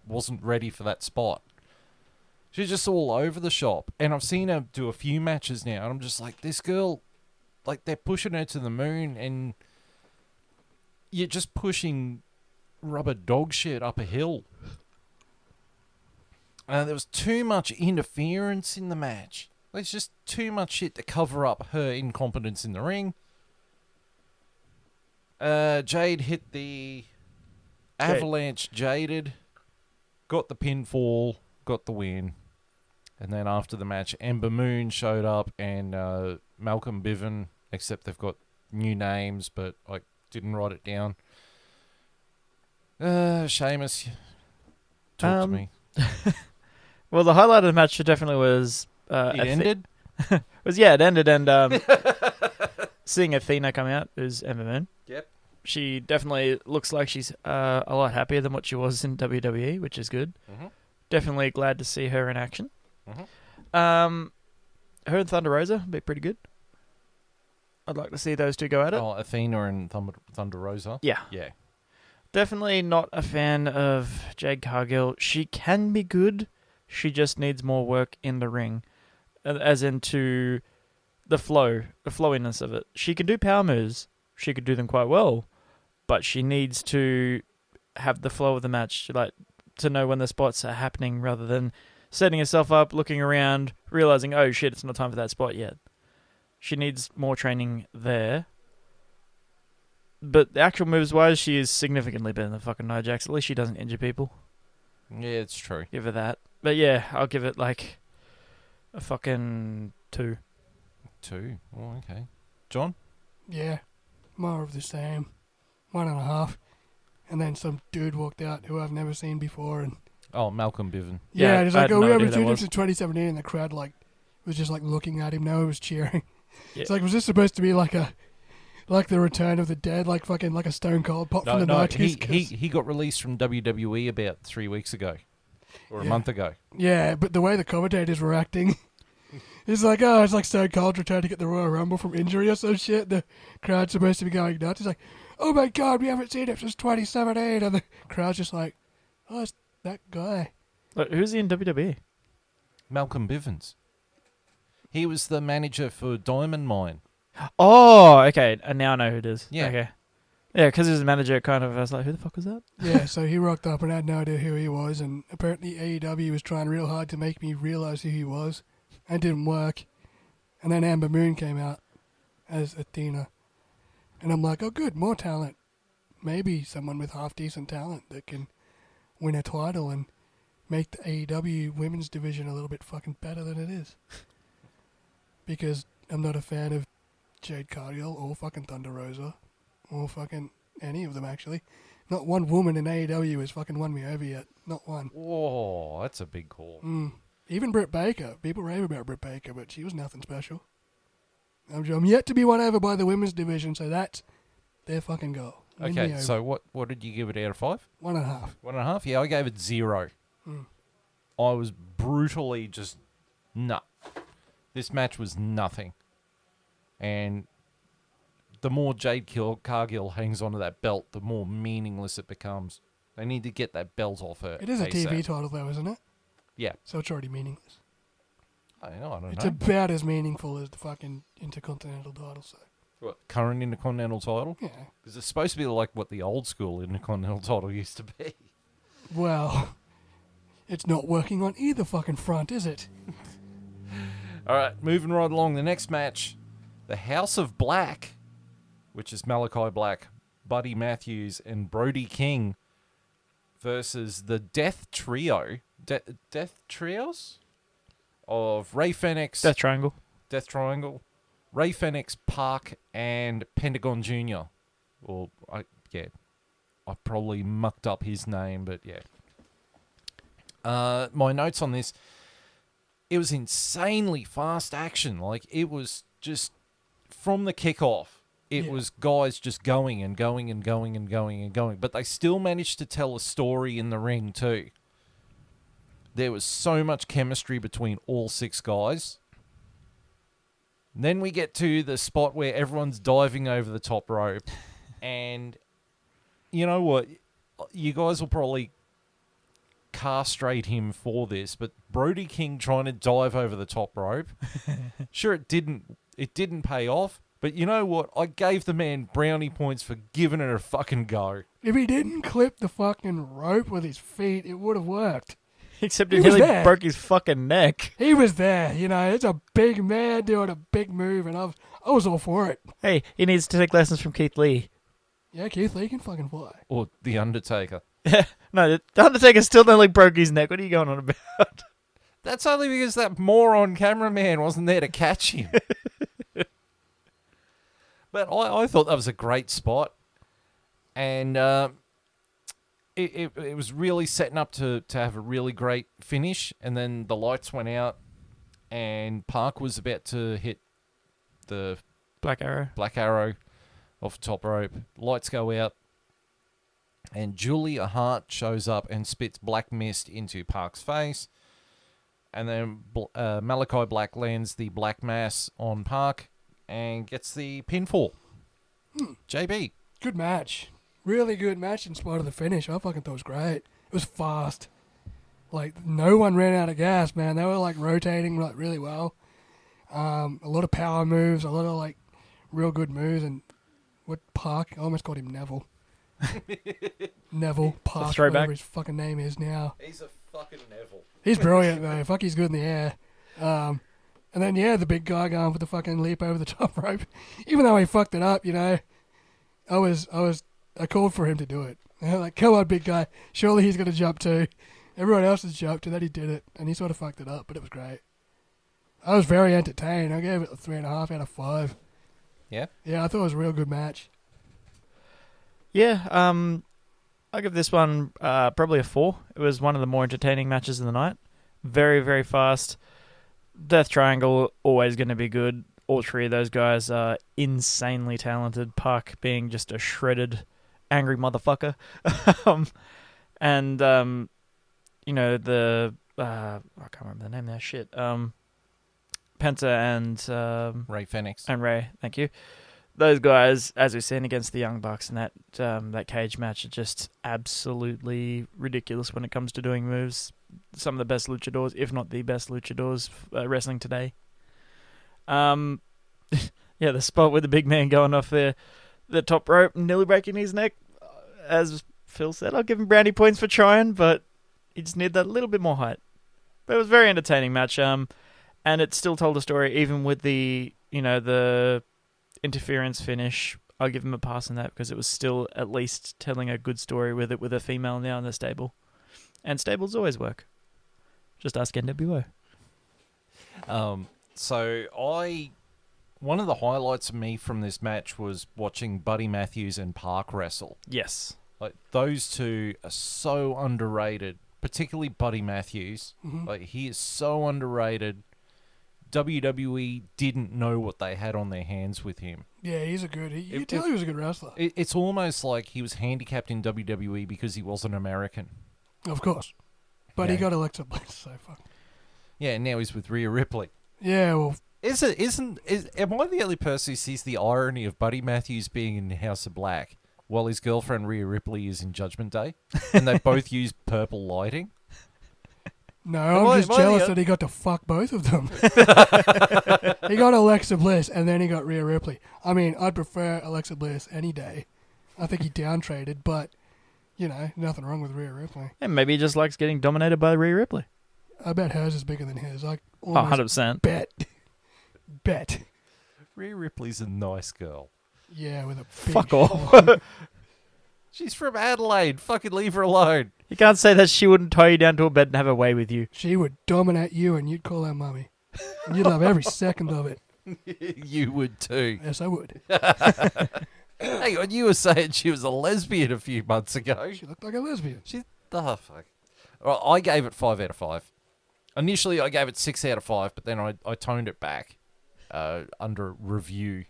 wasn't ready for that spot. She's just all over the shop. And I've seen her do a few matches now, and I'm just like, this girl, like, they're pushing her to the moon, and you're just pushing rubber dog shit up a hill. There was too much interference in the match. There's just too much shit to cover up her incompetence in the ring. Jade hit the avalanche jaded, got the pinfall, got the win. And then after the match, Ember Moon showed up, and Malcolm Bivens, except they've got new names, but I didn't write it down. Sheamus, talk to me. Well, the highlight of the match definitely was... It ended? It ended, and seeing Athena come out, who's Ember Moon. Yep. She definitely looks like she's a lot happier than what she was in WWE, which is good. Mm-hmm. Definitely glad to see her in action. Mm-hmm. Her and Thunder Rosa would be pretty good. I'd like to see those two go at it. Oh, Athena and Thunder Rosa? Yeah. Yeah. Definitely not a fan of Jade Cargill. She can be good. She just needs more work in the ring. As into the flowiness of it. She can do power moves. She could do them quite well. But she needs to have the flow of the match, like to know when the spots are happening rather than setting herself up, looking around, realizing, oh shit, it's not time for that spot yet. She needs more training there. But the actual moves-wise, she is significantly better than fucking Nia Jax. At least she doesn't injure people. Yeah, it's true. Give her that. But yeah, I'll give it like a fucking 2. 2? Oh, okay. John? Yeah, more of the same. 1.5. And then some dude walked out who I've never seen before, and Oh, Malcolm Bivens. yeah, he's like, I oh, we had no haven't idea seen that him was. since 2017, and the crowd like was just like looking at him. Now it was cheering. Yeah. It's like, was this supposed to be like the return of the dead, like fucking like a Stone Cold pop from the 90s? He got released from WWE about 3 weeks ago. Or a month ago. Yeah, but the way the commentators were acting, it's like, oh, it's like Stone Cold returned to get the Royal Rumble from injury or some shit. The crowd's supposed to be going nuts. It's like, oh my god, we haven't seen it since 2017. And the crowd's just like, oh, it's that guy. Look, who's he in WWE? Malcolm Bivens. He was the manager for Diamond Mine. Oh, okay. And now I know who it is. Yeah. Okay. Yeah, because he was a manager, kind of, I was like, who the fuck was that? Yeah, so he rocked up and I had no idea who he was. And apparently AEW was trying real hard to make me realize who he was. And it didn't work. And then Ember Moon came out as Athena. And I'm like, oh good, more talent. Maybe someone with half decent talent that can win a title and make the AEW women's division a little bit fucking better than it is. Because I'm not a fan of Jade Cargill or fucking Thunder Rosa or fucking any of them, actually. Not one woman in AEW has fucking won me over yet. Not one. Whoa, that's a big call. Even Britt Baker. People rave about Britt Baker, but she was nothing special. I'm yet to be won over by the women's division, so that's their fucking goal. Win me Okay, over. so what did you give it out of 5? 1.5. 1.5? Yeah, I gave it 0. I was brutally just, no. This match was nothing. And the more Jade Cargill hangs onto that belt, the more meaningless it becomes. They need to get that belt off her. It is a ASAP. TV title, though, isn't it? Yeah. So it's already meaningless. I don't know. It's about as meaningful as the fucking Intercontinental title, so. What, current Intercontinental title? Yeah. Because it's supposed to be like what the old school Intercontinental title used to be. Well, it's not working on either fucking front, is it? All right, moving right along. The next match, the House of Black, which is Malachi Black, Buddy Matthews, and Brody King versus the Death Trio. Death Trios? Of Ray Fenix. Death Triangle. Death Triangle. Ray Fenix, Park, and Pentagon Jr. I probably mucked up his name, but yeah. My notes on this, it was insanely fast action. Like, it was just from the kickoff. It was guys just going and going and going and going and going. But they still managed to tell a story in the ring too. There was so much chemistry between all 6 guys. And then we get to the spot where everyone's diving over the top rope. And you know what? You guys will probably castrate him for this, but Brody King trying to dive over the top rope. Sure, it didn't pay off. But you know what? I gave the man brownie points for giving it a fucking go. If he didn't clip the fucking rope with his feet, it would have worked. Except he He was nearly there. broke his fucking neck. He was there, you know. It's a big man doing a big move, and I was all for it. Hey, he needs to take lessons from Keith Lee. Yeah, Keith Lee can fucking fly. Or The Undertaker. No, the Undertaker still nearly broke his neck. What are you going on about? That's only because that moron cameraman wasn't there to catch him. But I thought that was a great spot. And it was really setting up to have a really great finish. And then the lights went out and Park was about to hit the Black Arrow. Black Arrow off the top rope. Lights go out. And Julia Hart shows up and spits black mist into Park's face. And then Malachi Black lands the black mass on Park and gets the pinfall. JB. Good match. Really good match in spite of the finish. I fucking thought it was great. It was fast. Like, no one ran out of gas, man. They were, like, rotating, like, really well. A lot of power moves, a lot of, like, real good moves. And what Park, I almost called him Neville. Neville Park, throwback. whatever his fucking name is now. He's a fucking Neville. He's brilliant, though. Fuck, he's good in the air. And then, yeah, the big guy going for the fucking leap over the top rope. Even though he fucked it up, you know, I called for him to do it. Like, come on, big guy. Surely he's going to jump too. Everyone else has jumped, and then he did it, and he sort of fucked it up, but it was great. I was very entertained. I gave it a 3.5 out of 5. Yeah? Yeah, I thought it was a real good match. Yeah, I'll give this one probably a 4. It was one of the more entertaining matches of the night. Very, very fast. Death Triangle, always going to be good. All 3 of those guys are insanely talented. Park being just a shredded, angry motherfucker. And, you know, I can't remember the name now. Shit. Penta and... Ray Fenix. And Ray, thank you. Those guys, as we've seen against the Young Bucks in that cage match, are just absolutely ridiculous when it comes to doing moves. Some of the best luchadors, if not the best luchadors, wrestling today. Yeah, the spot with the big man going off the top rope, nearly breaking his neck. As Phil said, I'll give him brownie points for trying, but he just needed that little bit more height. But it was a very entertaining match, and it still told a story, even with the interference finish. I'll give him a pass on that because it was still at least telling a good story with it, with a female now in the stable. And stables always work. Just ask NWO. One of the highlights of me from this match was watching Buddy Matthews and Park wrestle. Yes. Like, those two are so underrated, particularly Buddy Matthews. Mm-hmm. Like, he is so underrated. WWE didn't know what they had on their hands with him. Yeah, he's a good... You tell he was a good wrestler. It's almost like he was handicapped in WWE because he wasn't American. Of course. But he Yeah. got Alexa Bliss, so fuck. Yeah, and now he's with Rhea Ripley. Yeah, well... Am I the only person who sees the irony of Buddy Matthews being in House of Black while his girlfriend Rhea Ripley is in Judgment Day, and they both use purple lighting? No, Am I'm I- just am I jealous the- that he got to fuck both of them. He got Alexa Bliss, and then he got Rhea Ripley. I mean, I'd prefer Alexa Bliss any day. I think he downtraded, but, you know, nothing wrong with Rhea Ripley. And maybe he just likes getting dominated by Rhea Ripley. I bet hers is bigger than his. I Oh, almost 100%. bet. Rhea Ripley's a nice girl. Yeah, with a big Fuck off. She's from Adelaide. Fucking leave her alone. You can't say that she wouldn't tie you down to a bed and have her way with you. She would dominate you, and you'd call her mummy. And you'd love every second of it. You would too. Yes, I would. Hang on, you were saying she was a lesbian a few months ago. She looked like a lesbian. Oh, fuck. Well, I gave it 5 out of 5. Initially, I gave it 6 out of 5, but then I toned it back under review.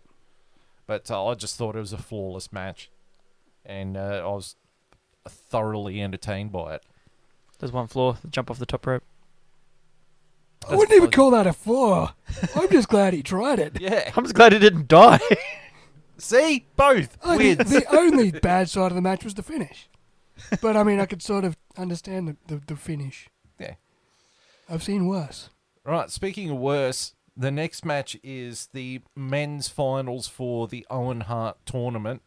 But I just thought it was a flawless match. And I was thoroughly entertained by it. There's one flaw, the jump off the top rope. I wouldn't even call that a flaw. I'm just glad he tried it. Yeah. I'm just glad he didn't die. See? Both wins. The only bad side of the match was the finish. But, I mean, I could sort of understand the finish. Yeah. I've seen worse. Right, speaking of worse, the next match is the men's finals for the Owen Hart tournament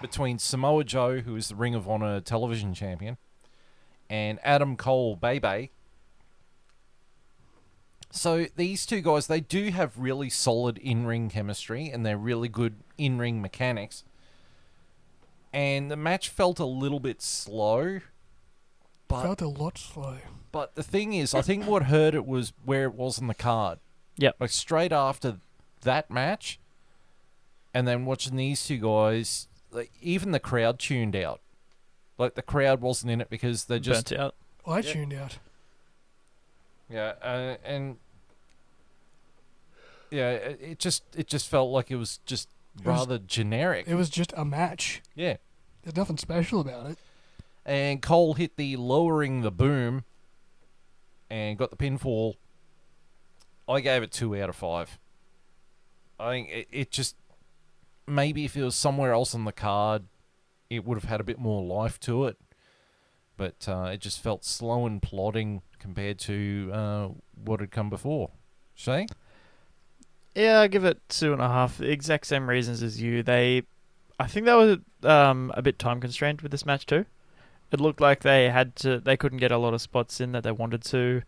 between Samoa Joe, who is the Ring of Honor television champion, and Adam Cole, Bebe. So these two guys, they do have really solid in-ring chemistry, and they're really good in-ring mechanics. And the match felt a little bit slow. Felt a lot slow. But the thing is, I think what hurt it was where it was on the card. Yep. Like straight after that match, and then watching these two guys, like even the crowd tuned out. Like the crowd wasn't in it because they just Burnt out. I tuned out. Yeah, and yeah, it just felt like it was just rather generic. It was just a match. Yeah. There's nothing special about it. And Cole hit the lowering the boom and got the pinfall. I gave it 2 out of 5. I think it just, maybe if it was somewhere else on the card, it would have had a bit more life to it. But it just felt slow and plodding compared to what had come before. Shay? Yeah, I give it 2.5. The exact same reasons as you. I think they were a bit time constrained with this match too. It looked like they couldn't get a lot of spots in that they wanted to.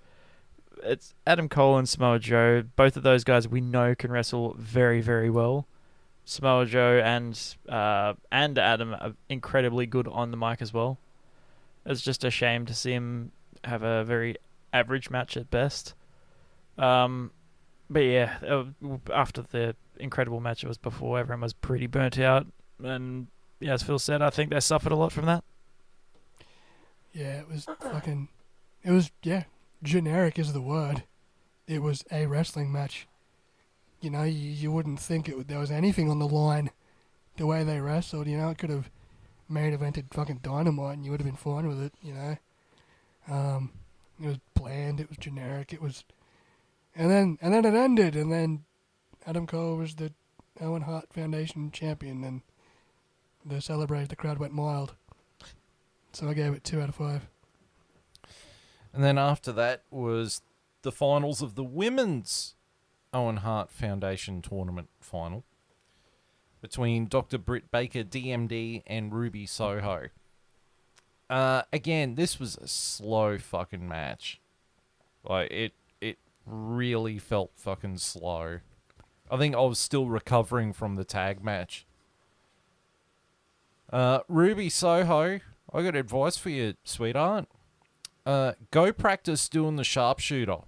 It's Adam Cole and Samoa Joe. Both of those guys we know can wrestle very, very well. Samoa Joe and Adam are incredibly good on the mic as well. It's just a shame to see him have a very average match at best. But yeah, after the incredible match it was before, everyone was pretty burnt out. And yeah, as Phil said, I think they suffered a lot from that. Yeah, it was generic is the word. It was a wrestling match. You know, you wouldn't think there was anything on the line the way they wrestled. You know, it could have main evented fucking Dynamite and you would have been fine with it, you know. It was bland, it was generic, it was... And then it ended, and then Adam Cole was the Owen Hart Foundation champion, and to celebrate, the crowd went mild. So I gave it 2 out of 5. And then after that was the finals of the women's Owen Hart Foundation tournament final between Dr. Britt Baker, DMD, and Ruby Soho. Again, this was a slow fucking match. Like, it really felt fucking slow. I think I was still recovering from the tag match. Ruby Soho, I got advice for you, sweetheart. Go practice doing the sharpshooter.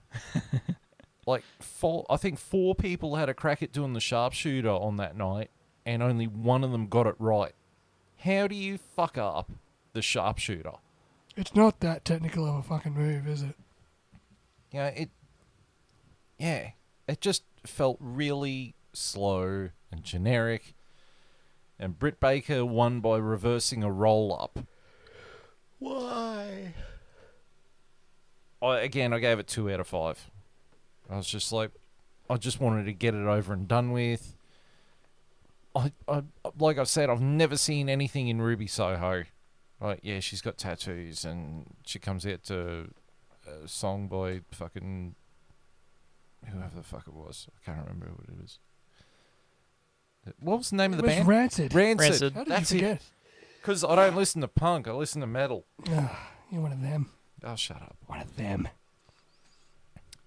I think 4 people had a crack at doing the sharpshooter on that night, and only one of them got it right. How do you fuck up the sharpshooter? It's not that technical of a fucking move, is it? It just felt really slow and generic. And Britt Baker won by reversing a roll-up. Why? I gave it 2 out of 5. I was just like, I just wanted to get it over and done with. Like I said, I've never seen anything in Ruby Soho. Like, yeah, she's got tattoos and she comes out to a song by fucking whoever the fuck it was. I can't remember what it was. What was the name of the band? Rancid. Rancid. How did That's you forget? Because I don't listen to punk. I listen to metal. You're one of them. Oh, shut up. One of them.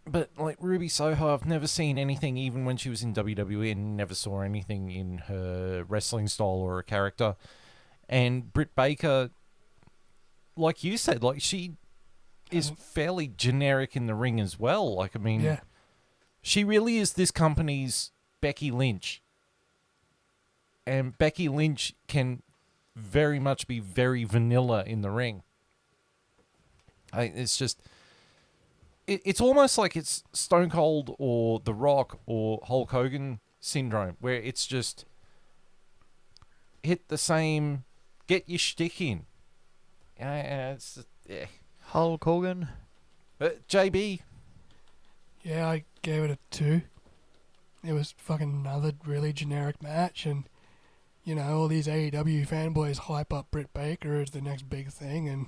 But, like, Ruby Soho, I've never seen anything, even when she was in WWE, and never saw anything in her wrestling style or her character. And Britt Baker, like you said, like, she is fairly generic in the ring as well. Like, I mean, Yeah. she really is this company's Becky Lynch. And Becky Lynch can very much be very vanilla in the ring. It's just, it's almost like it's Stone Cold or The Rock or Hulk Hogan syndrome, where it's just hit the same, get your shtick in. It's just, yeah. Hulk Hogan. JB. Yeah, I gave it a 2. It was fucking another really generic match, and you know, all these AEW fanboys hype up Britt Baker as the next big thing, and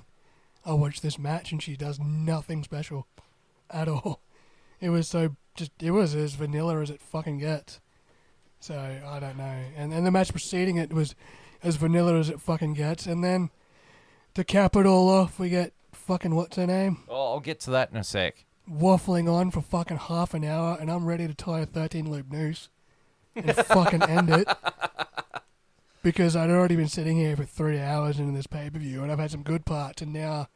I watch this match and she does nothing special at all. It was it was as vanilla as it fucking gets. So, I don't know. And the match preceding it was as vanilla as it fucking gets, and then to cap it all off, we get fucking, what's her name? Oh, I'll get to that in a sec. Waffling on for fucking half an hour, and I'm ready to tie a 13-loop noose and fucking end it. Because I'd already been sitting here for 3 hours into this pay-per-view, and I've had some good parts, and now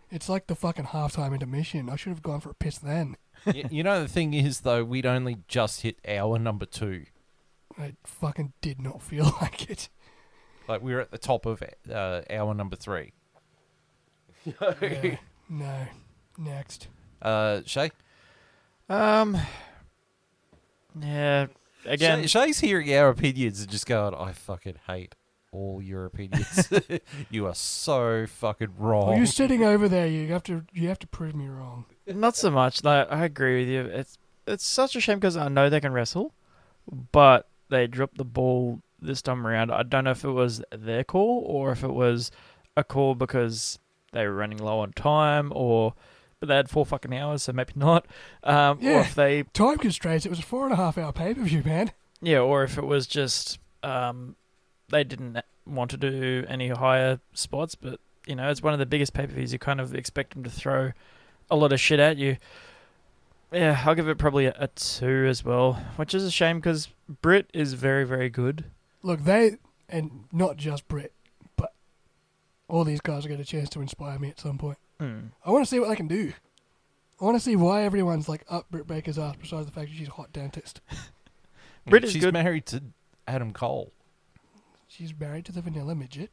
it's like the fucking halftime intermission. I should have gone for a piss then. You know, the thing is, though, we'd only just hit hour number 2. It fucking did not feel like it. Like, we were at the top of hour number 3. Yeah, no. Next. Shay? Yeah. Again, Shay's hearing our opinions and just going, I fucking hate all your opinions. You are so fucking wrong. Well, you're sitting over there. You have to prove me wrong. not so much. Like, I agree with you. It's such a shame because I know they can wrestle, but they dropped the ball this time around. I don't know if it was their call or if it was a call because they were running low on time, but they had 4 fucking hours, so maybe not. Or if they time constraints. It was a 4.5 hour pay-per-view, man. Yeah, or if it was just they didn't want to do any higher spots, but you know, it's one of the biggest pay-per-views. You kind of expect them to throw a lot of shit at you. Yeah, I'll give it probably a 2 as well, which is a shame because Britt is very, very good. Look, and not just Britt, but all these guys will get a chance to inspire me at some point. I want to see what they can do. I want to see why everyone's like up Britt Baker's ass besides the fact that she's a hot dentist. Britt is She's good. married to Adam Cole. She's married to the vanilla midget.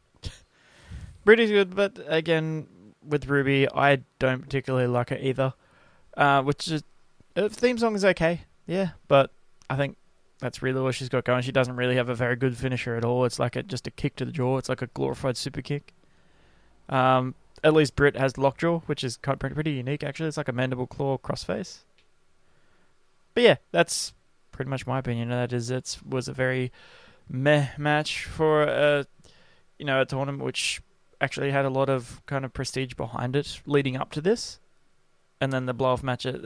Britt is good, but again, with Ruby, I don't particularly like her either. Which is, the theme song is okay, yeah, but I think that's really all she's got going. She doesn't really have a very good finisher at all. It's like just a kick to the jaw. It's like a glorified super kick. At least Britt has lockjaw, which is pretty unique, actually. It's like a mandible claw crossface. But yeah, that's pretty much my opinion. That is, it was a very meh match for a tournament which actually had a lot of kind of prestige behind it leading up to this. And then the blow-off matches,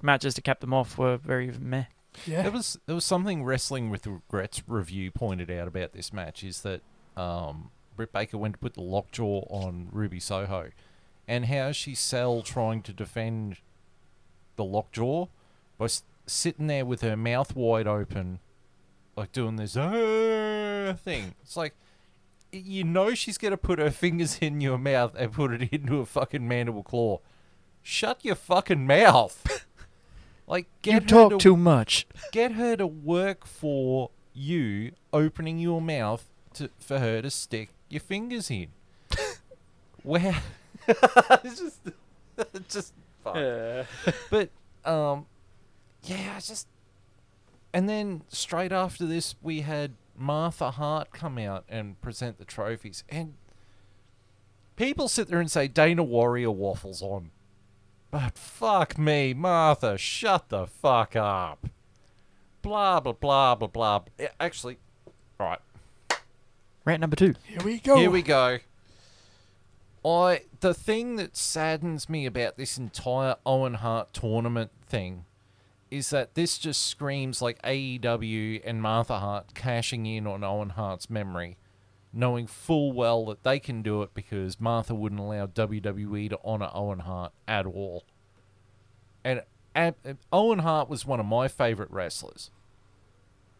matches to cap them off were very meh. Yeah. There was something Wrestling with Regrets review pointed out about this match is that Britt Baker went to put the lockjaw on Ruby Soho, and how she sell trying to defend the lockjaw by sitting there with her mouth wide open, like doing this thing. It's like, you know she's going to put her fingers in your mouth and put it into a fucking mandible claw. Shut your fucking mouth. Like, You talk too much. Get her to work for you, opening your mouth for her to stick your fingers in. Where it's just fun. Yeah. But yeah, and then straight after this we had Martha Hart come out and present the trophies, and people sit there and say Dana Warrior waffles on. But fuck me, Martha, shut the fuck up. Blah, blah, blah, blah, blah. Actually, right. Rant number 2. Here we go. Here we go. The thing that saddens me about this entire Owen Hart tournament thing is that this just screams like AEW and Martha Hart cashing in on Owen Hart's memory, knowing full well that they can do it because Martha wouldn't allow WWE to honour Owen Hart at all. And Owen Hart was one of my favourite wrestlers.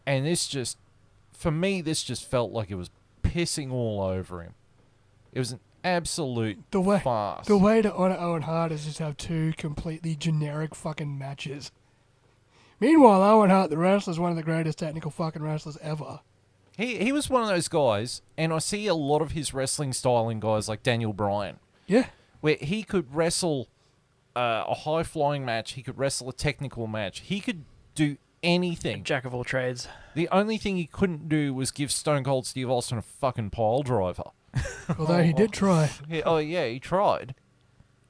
And for me, this just felt like it was pissing all over him. It was an absolute farce. The way to honour Owen Hart is just have 2 completely generic fucking matches. Meanwhile, Owen Hart, the wrestler, is one of the greatest technical fucking wrestlers ever. He was one of those guys, and I see a lot of his wrestling style in guys like Daniel Bryan. Yeah. where he could wrestle a high-flying match. He could wrestle a technical match. He could do anything. Jack of all trades. The only thing he couldn't do was give Stone Cold Steve Austin a fucking pile driver. Although he did try. He tried.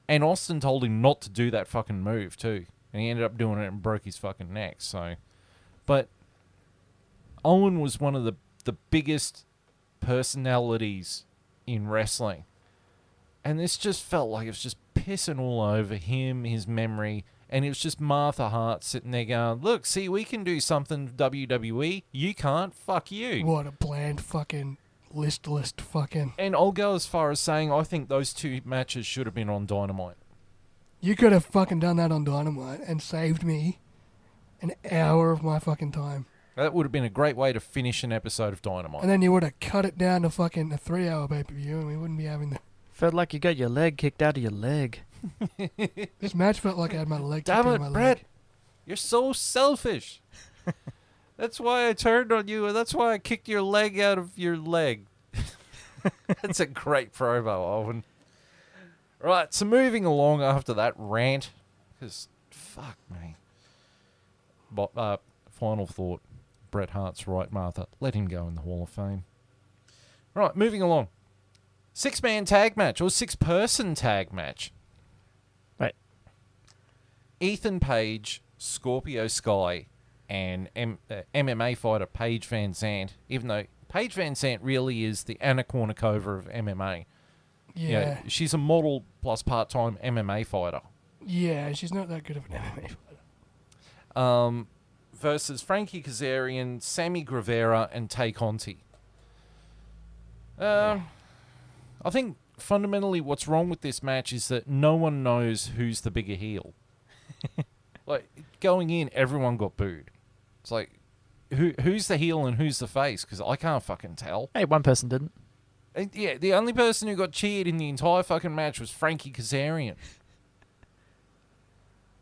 And Austin told him not to do that fucking move, too. And he ended up doing it and broke his fucking neck, so... But Owen was one of the biggest personalities in wrestling. And this just felt like it was just pissing all over him, his memory... And it was just Martha Hart sitting there going, look, see, we can do something, WWE. You can't. Fuck you. What a bland fucking listless fucking... And I'll go as far as saying I think those two matches should have been on Dynamite. You could have fucking done that on Dynamite and saved me an hour of my fucking time. That would have been a great way to finish an episode of Dynamite. And then you would have cut it down to fucking a 3-hour pay-per-view and we wouldn't be having the... Felt like you got your leg kicked out of your leg. This match felt like I had my leg kicked out Damn of my it, leg. Brett. You're so selfish. That's why I turned on you, and that's why I kicked your leg out of your leg. That's a great promo, Owen. Right, so moving along after that rant, because fuck me. But, final thought. Bret Hart's right, Martha. Let him go in the Hall of Fame. Right, moving along. 6-man tag match, or 6-person tag match. Right. Ethan Page, Scorpio Sky, and MMA fighter Paige Van Zandt, even though Paige Van Zandt really is the Anna Kournikova of MMA. Yeah. You know, she's a model plus part-time MMA fighter. Yeah, she's not that good of an MMA fighter. Versus Frankie Kazarian, Sammy Guevara, and Tay Conti. I think fundamentally what's wrong with this match is that no one knows who's the bigger heel. Like, going in, everyone got booed. It's like, who's the heel and who's the face? Because I can't fucking tell. Hey, one person didn't. And yeah, the only person who got cheered in the entire fucking match was Frankie Kazarian.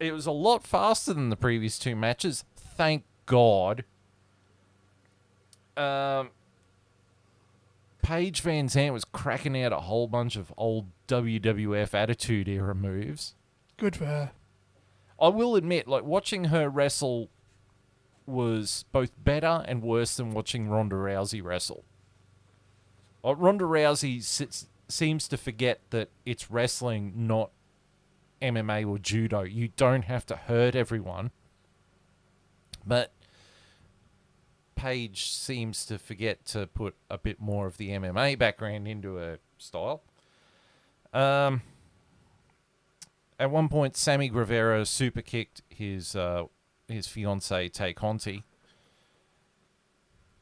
It was a lot faster than the previous two matches. Thank God. Paige Van Zandt was cracking out a whole bunch of old WWF Attitude Era moves. Good for her. I will admit, like, watching her wrestle was both better and worse than watching Ronda Rousey wrestle. Ronda Rousey seems to forget that it's wrestling, not MMA or judo. You don't have to hurt everyone. But Paige seems to forget to put a bit more of the MMA background into her style. At one point, Sammy Guevara super kicked his fiancée Tay Conti.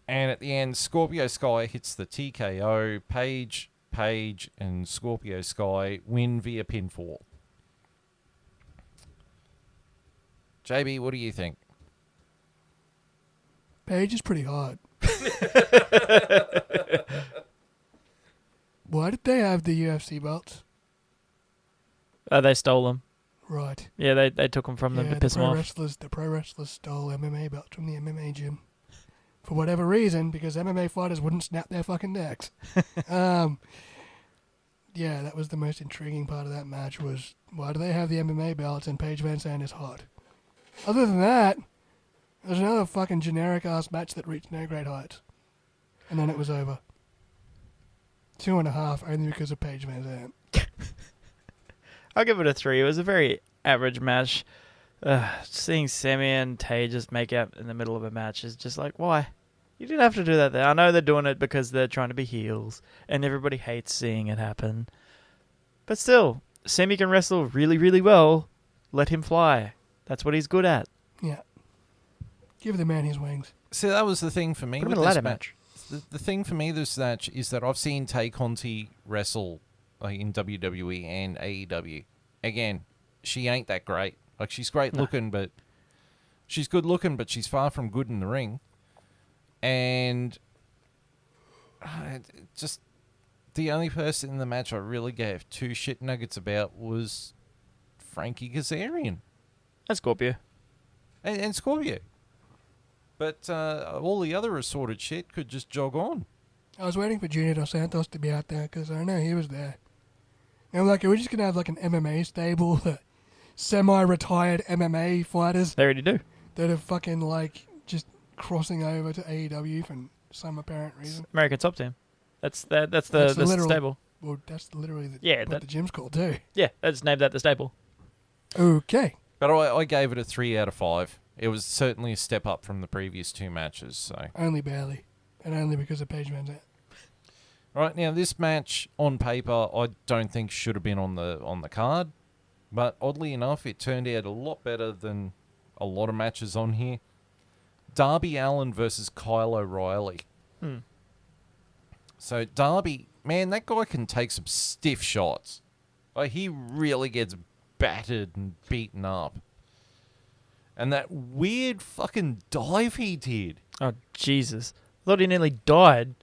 And at the end, Scorpio Sky hits the TKO. Paige, and Scorpio Sky win via pinfall. JB, what do you think? Paige is pretty hard. Why did they have the UFC belts? They stole them. Right. Yeah, they took them from them to piss them off. The pro wrestlers stole MMA belts from the MMA gym. For whatever reason, because MMA fighters wouldn't snap their fucking necks. Yeah, that was the most intriguing part of that match was, why do they have the MMA belts and Paige Van Zandt is hot? Other than that, there's another fucking generic-ass match that reached no great heights. And then it was over. 2.5, only because of Paige Van Zandt. I'll give it a 3. It was a very average match. Seeing Sammy and Tay just make out in the middle of a match is just like, why? You didn't have to do that there. I know they're doing it because they're trying to be heels, and everybody hates seeing it happen. But still, Sammy can wrestle really, really well. Let him fly. That's what he's good at. Yeah. Give the man his wings. See, that was the thing for me Put him with in a this ladder match. The thing for me this match is that I've seen Tay Conti wrestle like in WWE and AEW. Again, she ain't that great. Like, she's great looking, but she's good looking, but she's far from good in the ring. And just the only person in the match I really gave 2 shit nuggets about was Frankie Kazarian. And Scorpio. And Scorpio. But all the other assorted shit could just jog on. I was waiting for Junior Dos Santos to be out there because I know he was there. And I'm like, are we just going to have like an MMA stable, semi-retired MMA fighters They already do. that are fucking like just crossing over to AEW for some apparent reason? American Top Team. That's the literal- stable. Well, that's literally Yeah, what the gym's called too. Yeah, they just named that the stable. Okay. But I gave it a 3 out of 5. It was certainly a step up from the previous 2 matches. So, Only barely. And only because of Paige Van Zandt. right now, this match on paper, I don't think should have been on the card. But oddly enough, it turned out a lot better than a lot of matches on here. Darby Allin versus Kyle O'Reilly. So Darby, man, that guy can take some stiff shots. Like, he really gets battered and beaten up. And that weird fucking dive he did. Oh, Jesus. I thought he nearly died.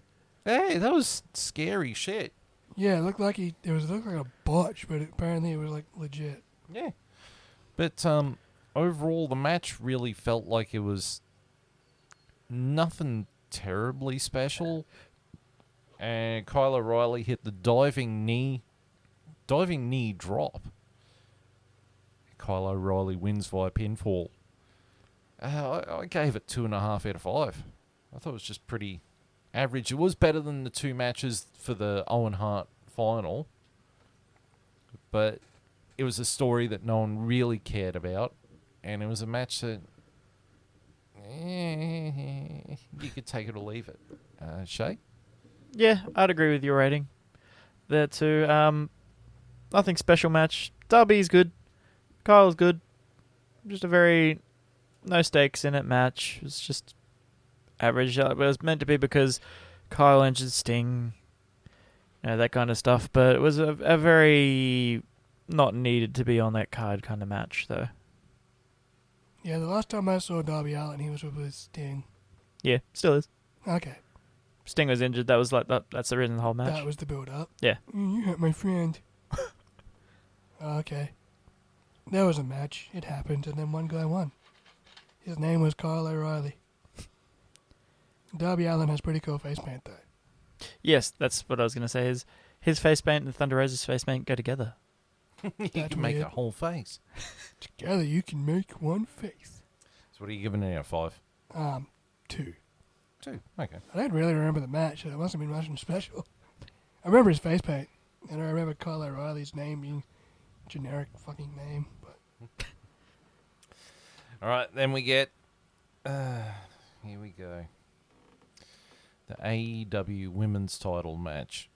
Hey, that was scary shit. Yeah, it looked like a botch, but apparently it was like legit. Yeah. But overall, the match really felt like it was nothing terribly special. And Kyle O'Reilly hit the diving knee drop. Kyle O'Reilly wins via pinfall. I gave it 2.5 out of 5. I thought it was just pretty average. It was better than the 2 matches for the Owen Hart final. But it was a story that no one really cared about. And it was a match that you could take it or leave it. Shay? Yeah, I'd agree with your rating there too. Nothing special match. Darby's good. Kyle's good. Just a very no stakes in it match. It was just average. It was meant to be because Kyle injured Sting, that kind of stuff. But it was a very not needed to be on that card kind of match, though. Yeah, the last time I saw Darby Allin, he was with Sting. Yeah, still is. Okay. Sting was injured. That was like that. That's the reason the whole match. That was the build-up. Yeah. You hurt my friend. Okay. There was a match. It happened, and then one guy won. His name was Kyle O'Reilly. Darby Allin has pretty cool face paint, though. Yes, that's what I was going to say. His face paint and Thunder Rosa's face paint go together. You That's can make weird. a whole face. Together you can make one face. So what are you giving it out of 5? 2. 2. Okay. I don't really remember the match, so it must have been nothing special. I remember his face paint, and I remember Kyle O'Reilly's name being generic fucking name. But All right, then we get... here we go. The AEW Women's Title match.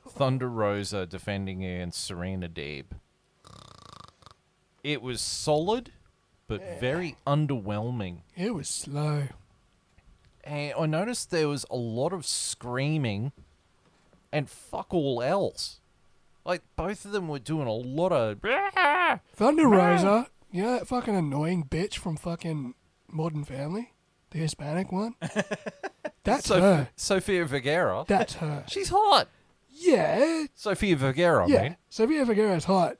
Thunder Rosa defending against Serena Deeb. It was solid, but very underwhelming. it was slow. And I noticed there was a lot of screaming and fuck all else. Like, both of them were doing a lot of... Thunder Rosa, you know that fucking annoying bitch from fucking Modern Family? The Hispanic one? That's her. Sophia Vergara. That's her. She's hot. Yeah. Sophia Vergara, Yeah. man. Sofia Vergara's hot.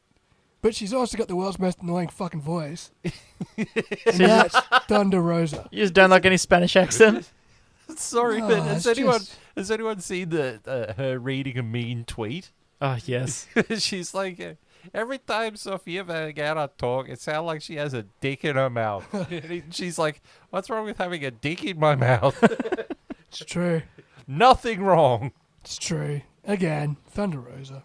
But she's also got the world's most annoying fucking voice. And So that's Thunder Rosa. You just don't like any Spanish accent? Sorry, No, but it's has anyone seen her reading a mean tweet? Oh, yes. She's like, every time Sofia Vergara talk, it sounds like she has a dick in her mouth. She's like, what's wrong with having a dick in my mouth? It's true. Nothing wrong. It's true. Again, Thunder Rosa.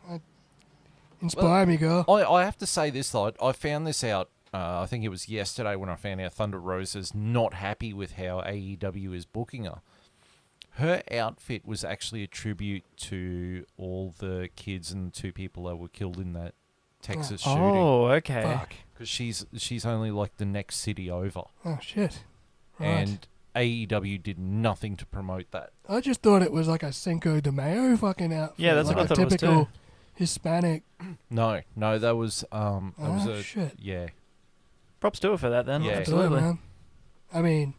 Inspire me, girl. I have to say this, though. I found this out, I think it was yesterday when I found out Thunder Rosa's not happy with how AEW is booking her. Her outfit was actually a tribute to all the kids and 2 people that were killed in that Texas shooting. Oh, okay. Fuck. Because she's only like the next city over. Oh, shit. Right. And AEW did nothing to promote that. I just thought it was like a Cinco de Mayo fucking outfit. Yeah, that's like what I thought a it was typical too. Hispanic. No, that was a shit. yeah. Props to her for that then. Yeah. Absolutely. Man. I mean,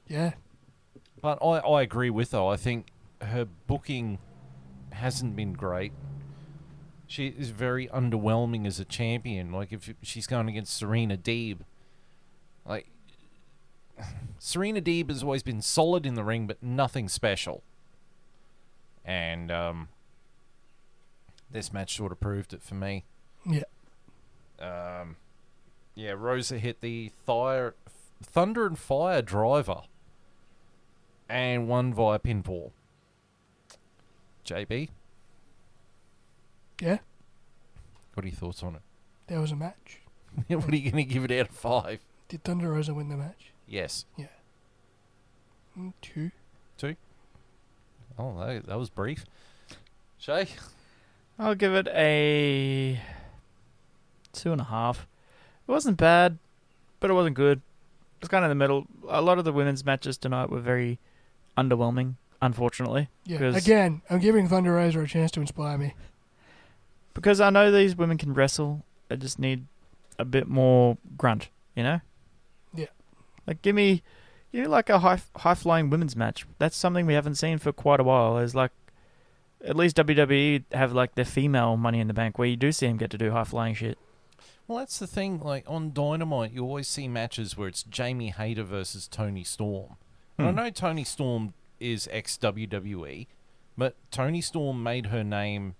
yeah. But I agree with her. I think her booking hasn't been great. She is very underwhelming as a champion. Like, if she's going against Serena Deeb, like, Serena Deeb has always been solid in the ring, but nothing special. And This match sort of proved it for me. Yeah. Yeah, Rosa hit the Thunder and Fire driver and won via pinfall. JB, Yeah. what are your thoughts on it? There was a match. What are you going to give it out of 5? Did Thunder Rosa win the match? Yes. 2. 2? Oh, that was brief. Shay? I'll give it a 2.5. It wasn't bad, but it wasn't good. It was kind of in the middle. A lot of the women's matches tonight were very underwhelming, unfortunately. Yeah. 'Cause- Again, I'm giving Thunder Rosa a chance to inspire me. Because I know these women can wrestle. I just need a bit more grunt, you know? Yeah. Like, give me like a high-flying women's match. That's something we haven't seen for quite a while. There's like, at least WWE have like their female Money in the Bank where you do see them get to do high-flying shit. Well, that's the thing. Like, on Dynamite, you always see matches where it's Jamie Hayter versus Tony Storm. And I know Tony Storm is ex-WWE, but Tony Storm made her name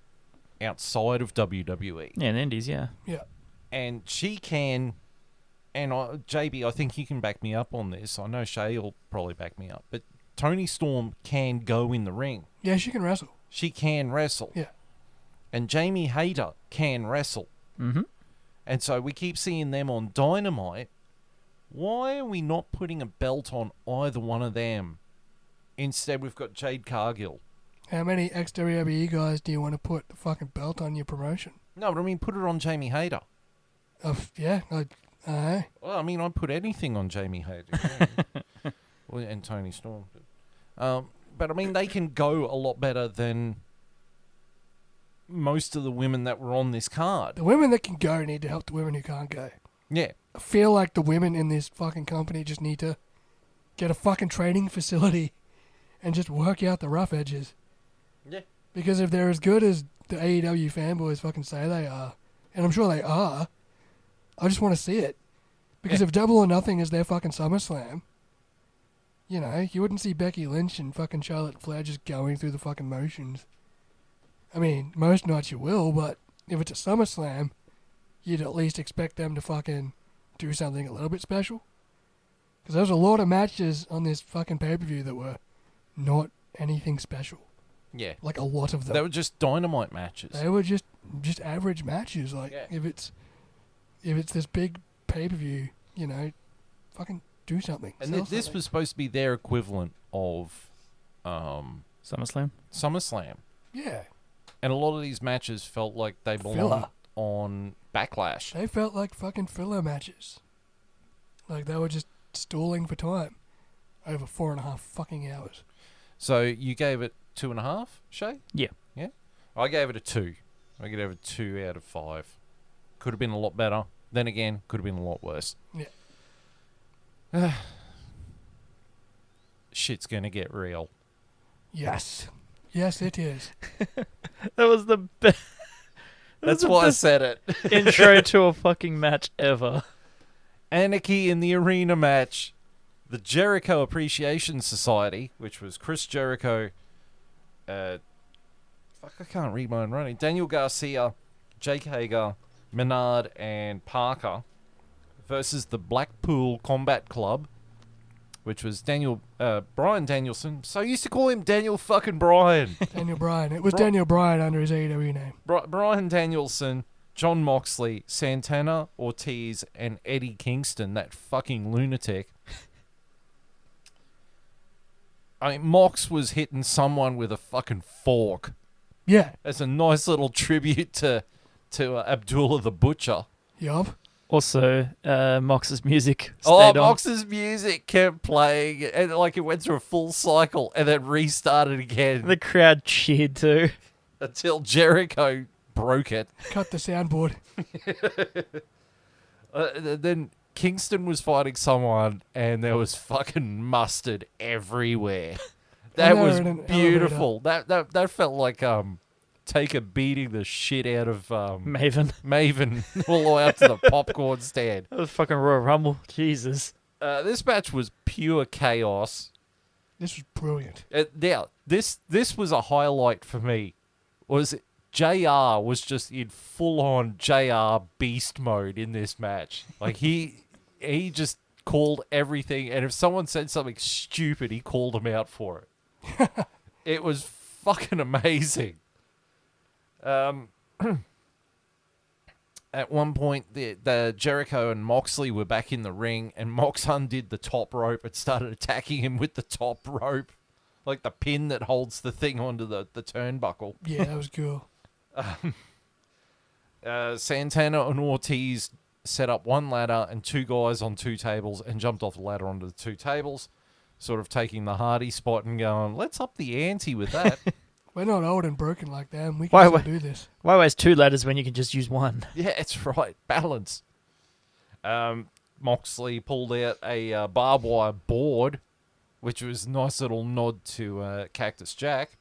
outside of WWE. Yeah, in the Indies, yeah. Yeah. And she can... And JB, I think you can back me up on this. I know Shay will probably back me up. But Tony Storm can go in the ring. Yeah, she can wrestle. She can wrestle. Yeah. And Jamie Hayter can wrestle. Mm-hmm. And so we keep seeing them on Dynamite. Why are we not putting a belt on either one of them? Instead, we've got Jade Cargill. How many ex-WWE guys do you want to put the fucking belt on your promotion? No, but I mean, put it on Jamie Hayter. Yeah. Well, I mean, I'd put anything on Jamie Hayter. Well, and Tony Storm. But I mean, they can go a lot better than most of the women that were on this card. The women that can go need to help the women who can't go. Yeah. I feel like the women in this fucking company just need to get a fucking training facility and just work out the rough edges. Yeah. Because if they're as good as the AEW fanboys fucking say they are, and I'm sure they are, I just want to see it. Because if Double or Nothing is their fucking SummerSlam, you know, you wouldn't see Becky Lynch and fucking Charlotte Flair just going through the fucking motions. I mean, most nights you will, but if it's a SummerSlam, you'd at least expect them to fucking do something a little bit special. Because there was a lot of matches on this fucking pay-per-view that were not anything special. Yeah. Like a lot of them. They were just Dynamite matches. They were just average matches. Like, Yeah. if it's this big pay-per-view, you know, fucking do something. And Sell this something. was supposed to be their equivalent of SummerSlam? SummerSlam. Yeah. And a lot of these matches felt like they belonged Filler. on Backlash. They felt like fucking filler matches. Like, they were just stalling for time over 4.5 fucking hours. So you gave it 2.5, Shay? Yeah. Yeah? I gave it a 2. I gave it a 2 out of 5. Could have been a lot better. Then again, could have been a lot worse. Yeah. Shit's gonna get real. Yes. Yes, it is. That was the best. That's why I said it. intro to a fucking match ever. Anarchy in the Arena match. The Jericho Appreciation Society, which was Chris Jericho, I can't read my own writing. Daniel Garcia, Jake Hager, Menard, and Parker versus the Blackpool Combat Club, which was Brian Danielson. So I used to call him Daniel fucking Bryan. Daniel Bryan. It was Daniel Bryan under his AEW name. Brian Danielson, John Moxley, Santana Ortiz, and Eddie Kingston, that fucking lunatic. I mean, Mox was hitting someone with a fucking fork. Yeah. As a nice little tribute to Abdullah the Butcher. Yup. Also, Mox's music Oh, stayed on. Mox's music kept playing, and like it went through a full cycle, and then restarted again The crowd cheered too. until Jericho broke it. Cut the soundboard. Then Kingston was fighting someone, and there was fucking mustard everywhere. That And they was were in an beautiful. That felt like Taker beating the shit out of Maven all the way up to the popcorn stand. That was fucking Royal Rumble. Jesus. This match was pure chaos. This was brilliant. Now, this was a highlight for me. Was JR was just in full-on JR beast mode in this match. Like, he just called everything, and if someone said something stupid, he called them out for it. It was fucking amazing. At one point, the Jericho and Moxley were back in the ring, and Mox undid the top rope and started attacking him with the top rope. Like the pin that holds the thing onto the turnbuckle. Yeah, that was cool. Santana and Ortiz set up one ladder and two guys on two tables and jumped off the ladder onto the two tables, sort of taking the Hardy spot and going, let's up the ante with that. We're not old and broken like that, and we can still do this. Why waste two ladders when you can just use one? Yeah, it's right. Balance. Moxley pulled out a barbed wire board, which was a nice little nod to Cactus Jack.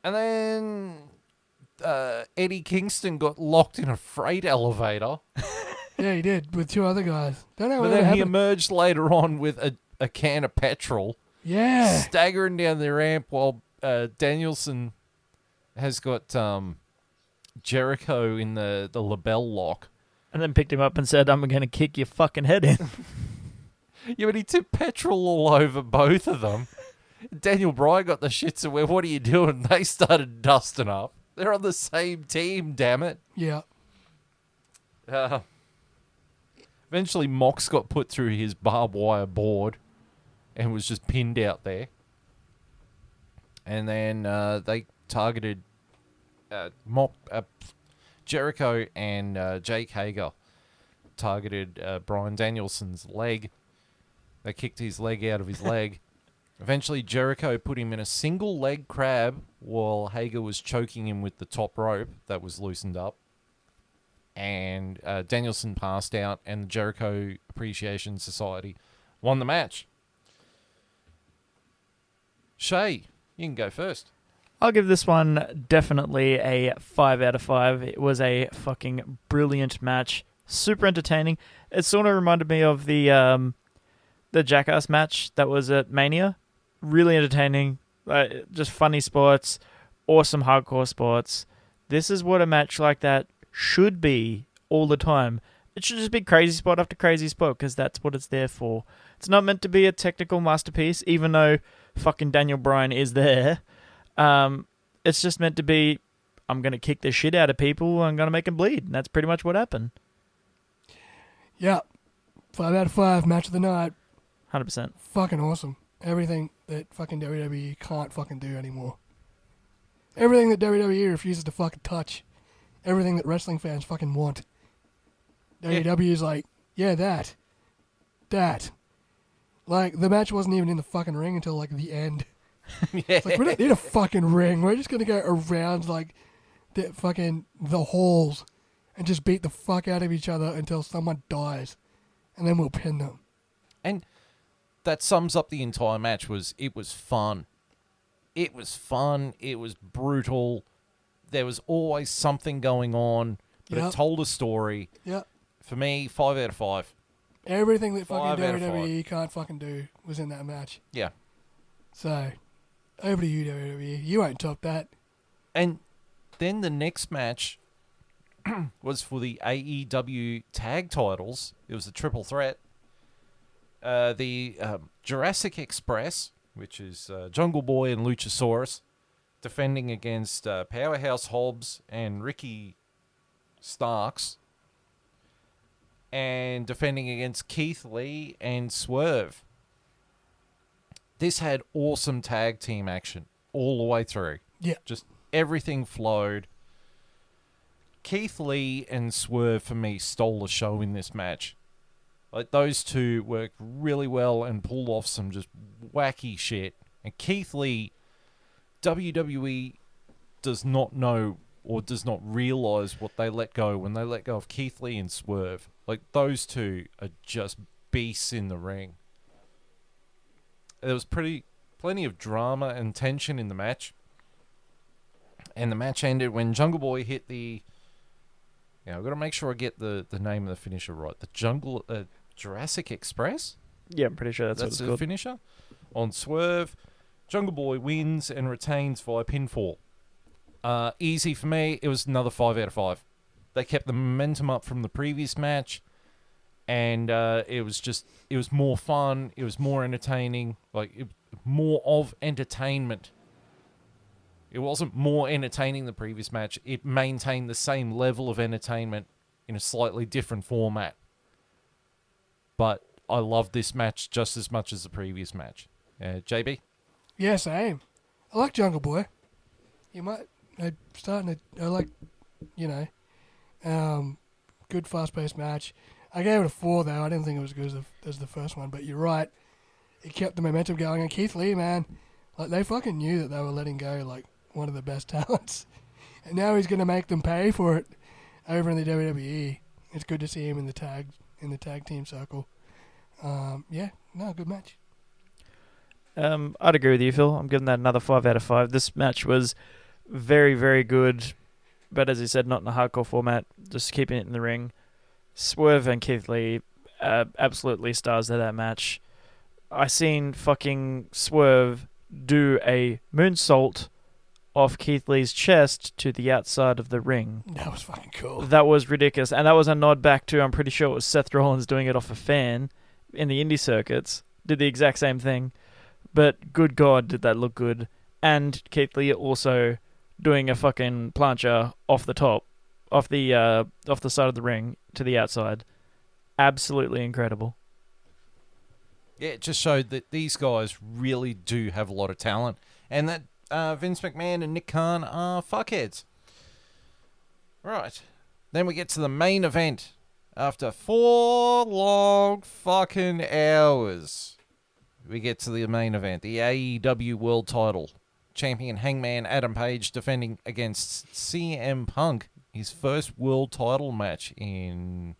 And then Eddie Kingston got locked in a freight elevator. Yeah, he did, with two other guys. Don't know But what then he happened. emerged later on with a can of petrol. Yeah. Staggering down the ramp while Danielson has got Jericho in the LaBelle lock. And then picked him up and said, I'm going to kick your fucking head in. Yeah, but he tipped petrol all over both of them. Daniel Bryan got the shits and went, what are you doing? They started dusting up. They're on the same team, damn it. Yeah. Eventually, Mox got put through his barbed wire board and was just pinned out there. And then they targeted Jericho and Jake Hager targeted Bryan Danielson's leg. They kicked his leg out of his leg. Eventually, Jericho put him in a single leg crab while Hager was choking him with the top rope that was loosened up. And Danielson passed out, and the Jericho Appreciation Society won the match. Shay, you can go first. I'll give this one definitely a 5 out of 5. It was a fucking brilliant match. Super entertaining. It sort of reminded me of the Jackass match that was at Mania. Really entertaining. Just funny spots. Awesome hardcore spots. This is what a match like that should be all the time. It should just be crazy spot after crazy spot, because that's what it's there for. It's not meant to be a technical masterpiece, even though fucking Daniel Bryan is there. It's just meant to be, I'm going to kick the shit out of people, I'm going to make them bleed. And that's pretty much what happened. Yeah. 5 out of 5, match of the night. 100%. Fucking awesome. Everything that fucking WWE can't fucking do anymore. Everything that WWE refuses to fucking touch. Everything that wrestling fans fucking want. WWE is like, yeah, that. Like, the match wasn't even in the fucking ring until, like, the end. Yeah. It's like, we don't need a fucking ring. We're just going to go around, like, the halls and just beat the fuck out of each other until someone dies. And then we'll pin them. And that sums up the entire match. It was fun. It was fun. It was brutal. There was always something going on, but it told a story. Yeah. For me, 5 out of 5. Everything that 5 fucking out of 5. WWE can't fucking do was in that match. Yeah. So, over to you, WWE. You won't top that. And then the next match was for the AEW tag titles. It was a triple threat. The Jurassic Express, which is Jungle Boy and Luchasaurus, defending against Powerhouse Hobbs and Ricky Starks, and defending against Keith Lee and Swerve. This had awesome tag team action all the way through. Yeah. Just everything flowed. Keith Lee and Swerve, for me, stole the show in this match. Like, those two worked really well and pulled off some just wacky shit. And Keith Lee, WWE does not know or does not realize what they let go when they let go of Keith Lee and Swerve. Like, those two are just beasts in the ring. There was plenty of drama and tension in the match. And the match ended when Jungle Boy hit the... I've got to make sure I get the name of the finisher right. The Jurassic Express? Yeah, I'm pretty sure that's what it's the called. finisher. On Swerve, Jungle Boy wins and retains via pinfall. Easy for me. It was another 5 out of 5. They kept the momentum up from the previous match, and it was more fun. It was more entertaining. More of entertainment. It wasn't more entertaining the previous match. It maintained the same level of entertainment in a slightly different format. But I love this match just as much as the previous match. JB? Yeah, same. I like Jungle Boy. Good fast-paced match. I gave it a 4, though. I didn't think it was as good as the first one, but you're right. It kept the momentum going. And Keith Lee, man, they fucking knew that they were letting go, one of the best talents. And now he's going to make them pay for it over in the WWE. It's good to see him in the tag team circle. Good match. I'd agree with you, Phil. I'm giving that another 5 out of 5. This match was very, very good, but as you said, not in a hardcore format, just keeping it in the ring. Swerve and Keith Lee, absolutely stars of that match. I seen fucking Swerve do a moonsault off Keith Lee's chest to the outside of the ring. That was fucking cool. That was ridiculous, and that was a nod back to, I'm pretty sure it was Seth Rollins doing it off a fan in the indie circuits. Did the exact same thing. But good God, did that look good. And Keith Lee also doing a fucking plancha off the top, off the side of the ring to the outside. Absolutely incredible. Yeah, it just showed that these guys really do have a lot of talent. And that Vince McMahon and Nick Khan are fuckheads. Right. Then we get to the main event. After 4 long fucking hours, we get to the main event. The AEW World Title. Champion Hangman Adam Page defending against CM Punk. His first world title match in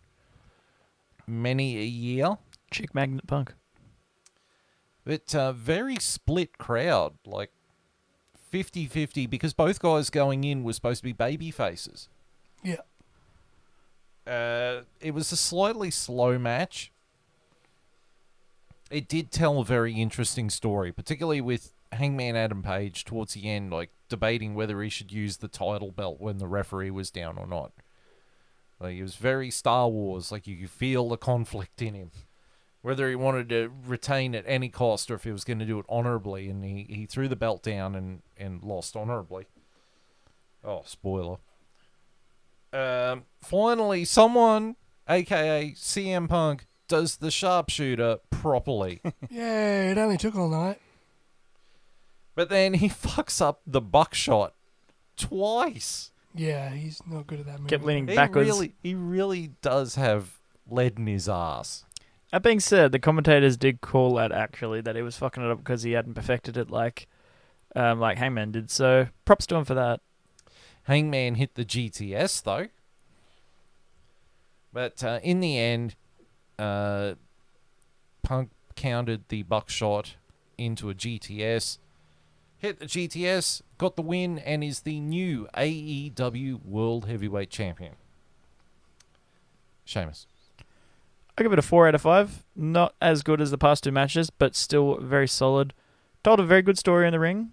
many a year. Chick Magnet Punk. But very split crowd. 50-50, because both guys going in were supposed to be baby faces. Yeah. It was a slightly slow match. It did tell a very interesting story, particularly with Hangman Adam Page towards the end, debating whether he should use the title belt when the referee was down or not. It was very Star Wars. You could feel the conflict in him. Whether he wanted to retain at any cost or if he was going to do it honorably, and he threw the belt down and lost honorably. Oh, spoiler. Finally, someone, aka CM Punk, does the sharpshooter properly. Yeah, it only took all night. But then he fucks up the buckshot twice. Yeah, he's not good at that movie. Kept leaning backwards. He really does have lead in his ass. That being said, the commentators did call out actually that he was fucking it up because he hadn't perfected it like Hangman did. So props to him for that. Hangman hit the GTS though. But in the end, Punk countered the buckshot into a GTS, hit the GTS, got the win, and is the new AEW World Heavyweight Champion. Sheamus. I give it a 4 out of 5. Not as good as the past 2 matches, but still very solid. Told a very good story in the ring.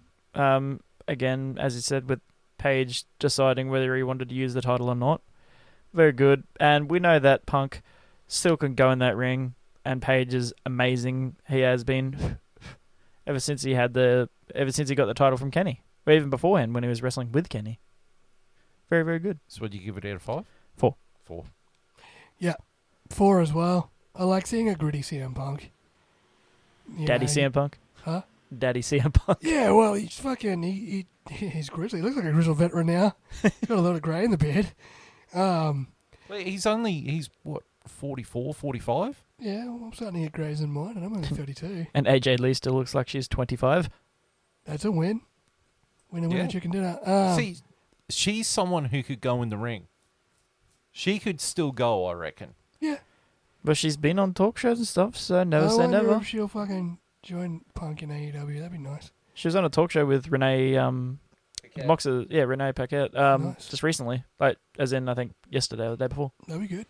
Again, as you said, with Page deciding whether he wanted to use the title or not. Very good. And we know that Punk still can go in that ring, and Page is amazing. He has been ever since he got the title from Kenny. Or even beforehand when he was wrestling with Kenny. Very, very good. So what do you give it out of 5? 4. 4. Yeah, 4 as well. I like seeing a gritty CM Punk. Daddy CM Punk? Huh? Daddy CM Punk? Yeah, well, he's fucking... He's grizzly. He looks like a grizzled veteran now. He's got a lot of grey in the beard. Wait, he's what, 44, 45? Yeah, well, I'm starting to get greys in mine, and I'm only 32. And AJ Lee still looks like she's 25. That's a win. Winner, Yeah. chicken dinner. See, she's someone who could go in the ring. She could still go, I reckon. Yeah. But she's been on talk shows and stuff, so never I say wonder never. if she'll fucking join Punk in AEW. That'd be nice. She was on a talk show with Renee, Renee Paquette, Nice. just recently. As in, I think, yesterday or the day before. That'd be good.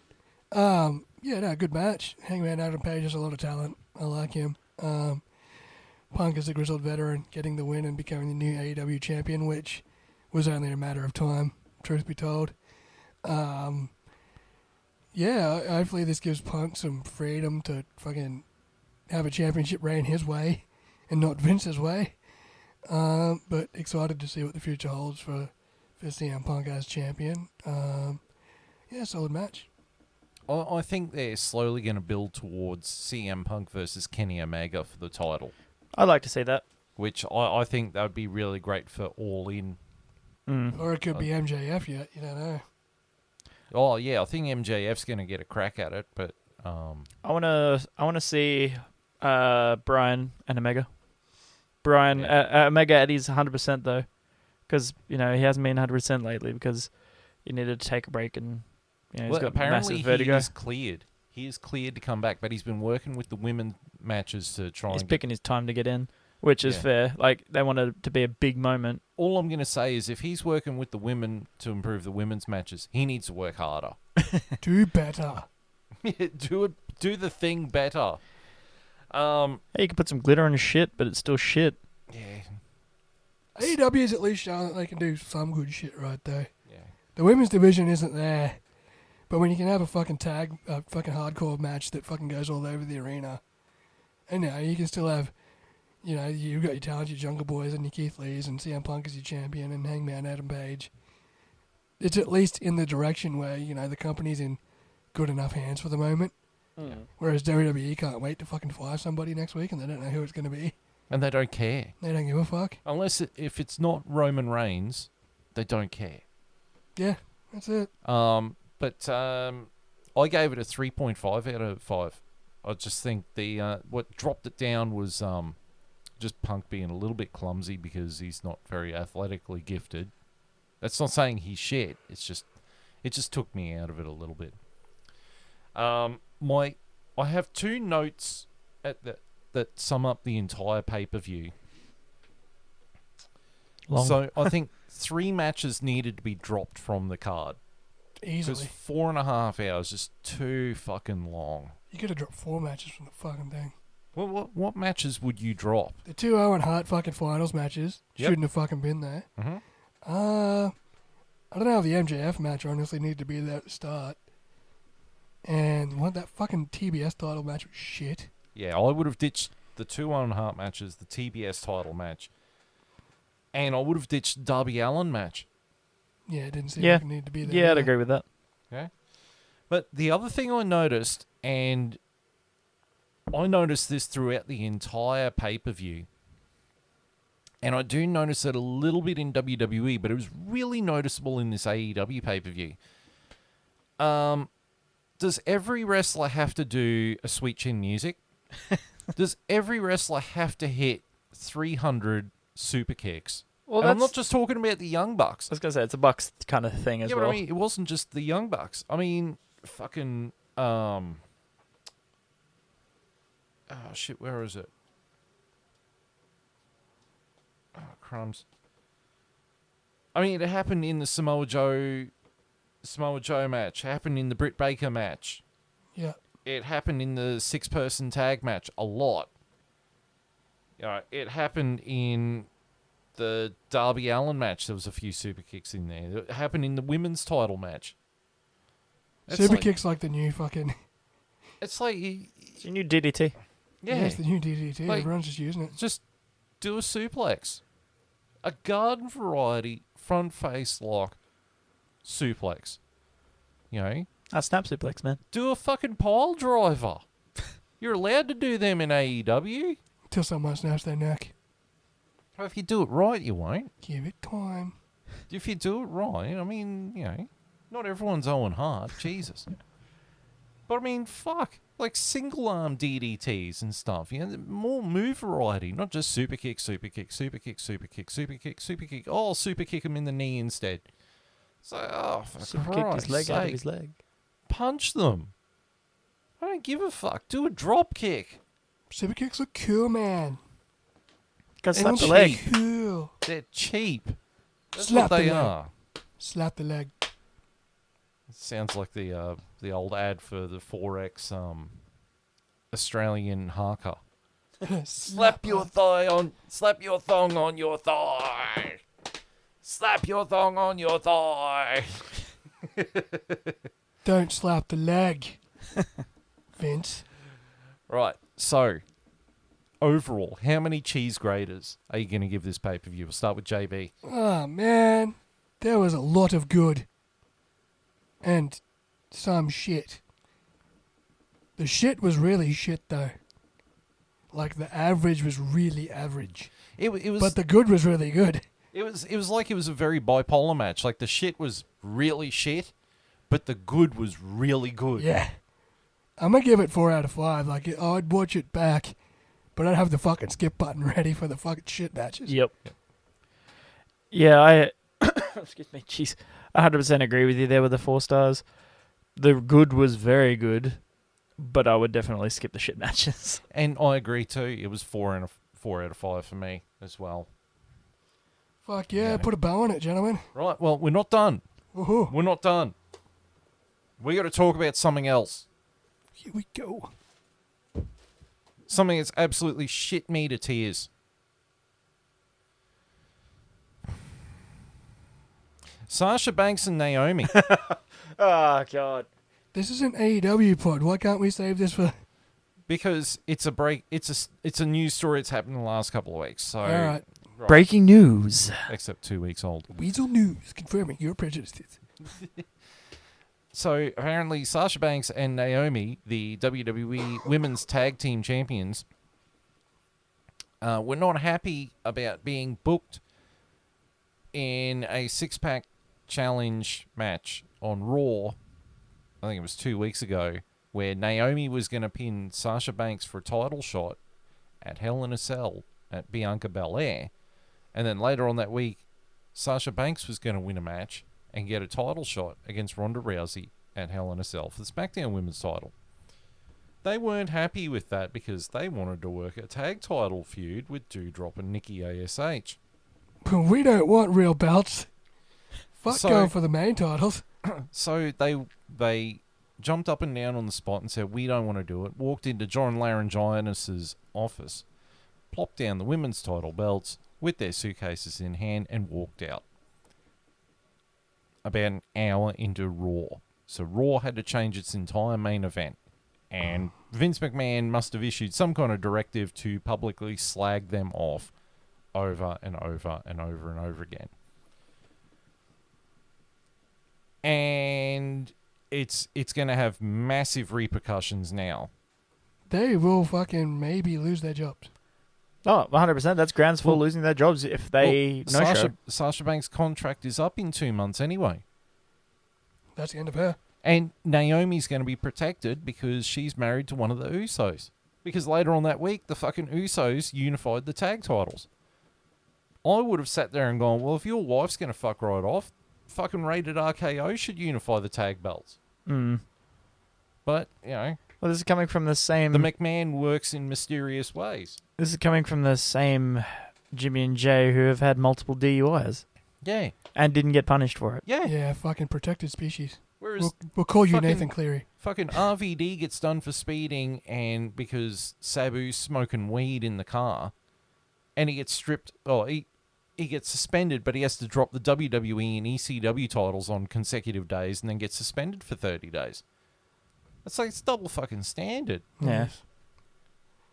Good match. Hangman Adam Page has a lot of talent. I like him. Punk is a grizzled veteran, getting the win and becoming the new AEW champion, which was only a matter of time, truth be told. Yeah, hopefully this gives Punk some freedom to fucking have a championship reign his way and not Vince's way. But excited to see what the future holds for CM Punk as champion. Yeah, solid match. I think they're slowly going to build towards CM Punk versus Kenny Omega for the title, I'd like to see that. which I think that would be really great for All In. Or it could be MJF yet, you don't know. Oh, yeah, I think MJF's going to get a crack at it, but... I wanna see Brian and Omega. Brian Omega at his 100% though, because he hasn't been 100% lately because he needed to take a break and he's got apparently massive vertigo. he is cleared. He is cleared to come back, but he's been working with the women matches to try He's and picking his time to get in, which is fair. Like they wanted it to be a big moment. All I'm going to say is if he's working with the women to improve the women's matches, he needs to work harder. Do better. Do the thing better. Hey, you can put some glitter on his shit, but it's still shit. Yeah. AEW is at least showing that they can do some good shit right there. Yeah. The women's division isn't there. But when you can have a fucking fucking hardcore match that fucking goes all over the arena, and you can still have, you've got your talented your Jungle Boys and your Keith Lees and CM Punk as your champion and Hangman Adam Page. It's at least in the direction where, the company's in good enough hands for the moment. Mm. Whereas WWE can't wait to fucking fire somebody next week and they don't know who it's going to be. And they don't care. They don't give a fuck. If it's not Roman Reigns, they don't care. Yeah, that's it. But I gave it a 3.5 out of 5. I just think what dropped it down was just Punk being a little bit clumsy because he's not very athletically gifted. That's not saying he's shit. It just took me out of it a little bit. I have 2 notes that sum up the entire pay-per-view. Long. So I think 3 matches needed to be dropped from the card. Easily. Because 4.5 hours is too fucking long. You could have dropped 4 matches from the fucking thing. What matches would you drop? The 2 Owen Hart fucking finals matches shouldn't have fucking been there. Mm-hmm. I don't know if the MJF match honestly needed to be there at the start. And that fucking TBS title match was shit. Yeah, I would have ditched the 2 Owen Hart matches, the TBS title match, and I would have ditched Darby Allin match. Yeah, it didn't seem like it needed to be there. Yeah, I'd agree with that. Okay. But the other thing I noticed, and I noticed this throughout the entire pay-per-view, and I do notice it a little bit in WWE, but it was really noticeable in this AEW pay-per-view. Does every wrestler have to do a Sweet Chin Music? Does every wrestler have to hit 300 super kicks? Well, and I'm not just talking about the Young Bucks. I was gonna say it's a Bucks kind of thing as well. But I mean, it wasn't just the Young Bucks. I mean, fucking oh shit, where is it? Oh, crumbs. I mean, it happened in the Samoa Joe match. It happened in the Britt Baker match. Yeah. It happened in the 6-person tag match a lot. It happened in the Darby Allin match. There was a few super kicks in there. It happened in the women's title match. Super kicks like the new fucking... It's like... It's your new DDT. Yeah. It's the new DDT. Like, everyone's just using it. Just do a suplex. A garden variety front face lock suplex. Snap suplex, man. Do a fucking pile driver. You're allowed to do them in AEW. Till someone snaps their neck. If you do it right, you won't. Give it time. If you do it right, I mean, not everyone's Owen Hart. Jesus. But I mean, fuck. Like single arm DDTs and stuff. More move variety, not just super kick, super kick, super kick, super kick, super kick, super kick. Oh, super kick him in the knee instead. So, for Super kicked his leg Christ's out of sake, his leg. punch them. I don't give a fuck. Do a drop kick. Super kicks are cool, man. Gotta And slap the leg. Cool. They're cheap. That's Slap what they the leg. are. Slap the leg. It sounds like the old ad for the Forex Australian haka. Slap your thong on your thigh. Slap your thong on your thigh. Don't slap the leg, Vince. Right, so overall, how many cheese graters are you going to give this pay-per-view? We'll start with JB. Oh, man. There was a lot of good. And some shit. The shit was really shit, though. Like, the average was really average. It was, But the good was really good. it was like it was a very bipolar match. Like, the shit was really shit, but the good was really good. Yeah. I'm going to give it 4 out of 5. Like, I'd watch it back, but I'd have the fucking skip button ready for the fucking shit matches. Yep. Yeah, I... excuse me, jeez. I 100% agree with you there with the 4 stars. The good was very good, but I would definitely skip the shit matches. And I agree too. It was 4 out of 5 for me as well. Fuck yeah, Yeah. put a bow on it, gentlemen. Right, well, we're not done. Woohoo. We're not done. We got to talk about something else. Here we go. Something that's absolutely shit me to tears. Sasha Banks and Naomi. Oh, God. This is an AEW pod. Why can't we save this for... Because it's a break. It's a news story that's happened in the last couple of weeks. So, All right. Breaking news. except 2 weeks old. Weasel News confirming your prejudices. So apparently, Sasha Banks and Naomi, the WWE Women's Tag Team Champions, were not happy about being booked in a 6-pack challenge match on Raw. I think it was 2 weeks ago, where Naomi was going to pin Sasha Banks for a title shot at Hell in a Cell at Bianca Belair. And then later on that week, Sasha Banks was going to win a match and get a title shot against Ronda Rousey at Hell in a Cell for the SmackDown Women's title. They weren't happy with that because they wanted to work a tag title feud with Doudrop and Nikki ASH. But we don't want real belts. Fuck So- going for the main titles. So they jumped up and down on the spot and said, we don't want to do it. Walked into John Laryngianus' office, plopped down the women's title belts with their suitcases in hand and walked out. About an hour into Raw. So Raw had to change its entire main event. And Vince McMahon must have issued some kind of directive to publicly slag them off over and over and over and over again. And it's going to have massive repercussions now. They will fucking maybe lose their jobs. Oh, 100%. That's grounds for Well- losing their jobs if they no-show. Sasha Banks' contract is up in 2 months anyway. That's the end of her. And Naomi's going to be protected because she's married to one of the Usos. Because later on that week, the fucking Usos unified the tag titles. I would have sat there and gone, well, if your wife's going to fuck right off, fucking Rated RKO should unify the tag belts. Mm. But, you know, Well, this is coming from the same... the McMahon works in mysterious ways. This is coming from the same Jimmy and Jay who have had multiple DUIs Yeah. and didn't get punished for it. Yeah. Yeah, fucking protected species. Whereas We'll call you fucking- Nathan Cleary. fucking RVD gets done for speeding and because Sabu's smoking weed in the car and he gets stripped, he gets suspended, but he has to drop the WWE and ECW titles on consecutive days and then gets suspended for 30 days. It's like, it's double fucking standard. Yeah.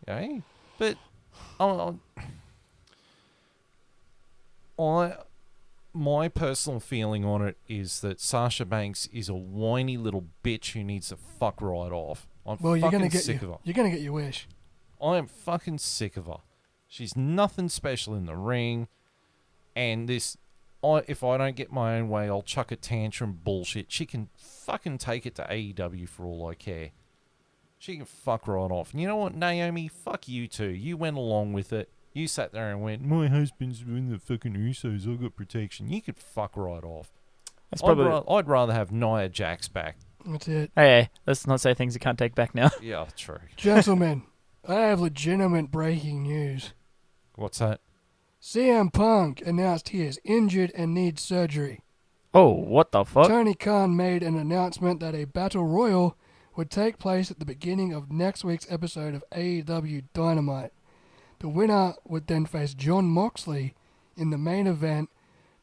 Okay? But my personal feeling on it is that Sasha Banks is a whiny little bitch who needs to fuck right off. I'm Well, you're fucking gonna get sick of her. you're gonna get your wish. I am fucking sick of her. She's nothing special in the ring. And this, if I don't get my own way, I'll chuck a tantrum bullshit. She can fucking take it to AEW for all I care. She can fuck right off. And you know what, Naomi? Fuck you too. You went along with it. You sat there and went, my husband's in the fucking Usos. I got protection. You could fuck right off. That's probably... I'd rather have Nia Jax back. That's it. Hey, let's not say things you can't take back now. Yeah, true. Gentlemen, I have legitimate breaking news. What's that? CM Punk announced he is injured and needs surgery. Oh, what the fuck? Tony Khan made an announcement that a battle royal would take place at the beginning of next week's episode of AEW Dynamite. The winner would then face Jon Moxley in the main event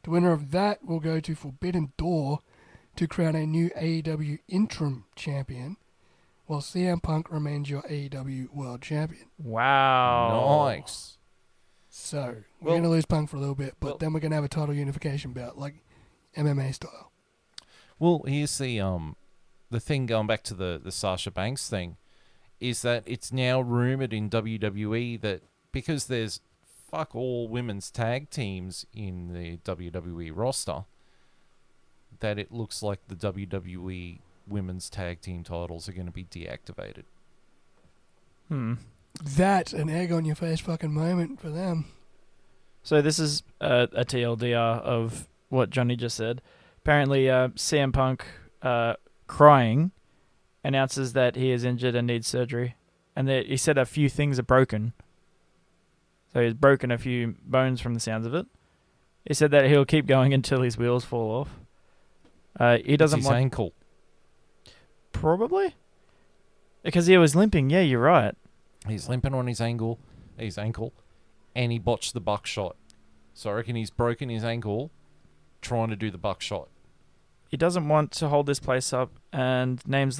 The winner of that will go to Forbidden Door to crown a new AEW interim champion, while CM Punk remains your AEW world champion. Wow. Nice. So, we're Well- going to lose Punk for a little bit, but well- then we're going to have a title unification bout, like MMA style. Well, here's the thing going back to the Sasha Banks thing, is that it's now rumoured in WWE that because there's fuck all women's tag teams in the WWE roster, that it looks like the WWE women's tag team titles are going to be deactivated. That's an egg on your face fucking moment for them. So this is a TLDR of what Johnny just said. Apparently, CM Punk, crying, announces that he is injured and needs surgery. And that he said a few things are broken. So he's broken a few bones from the sounds of it. He said that he'll keep going until his wheels fall off. He doesn't It's his want... ankle. Probably? Because he was limping. Yeah, you're right. He's limping on his ankle, and he botched the buckshot. So I reckon he's broken his ankle trying to do the buckshot. He doesn't want to hold this place up, and names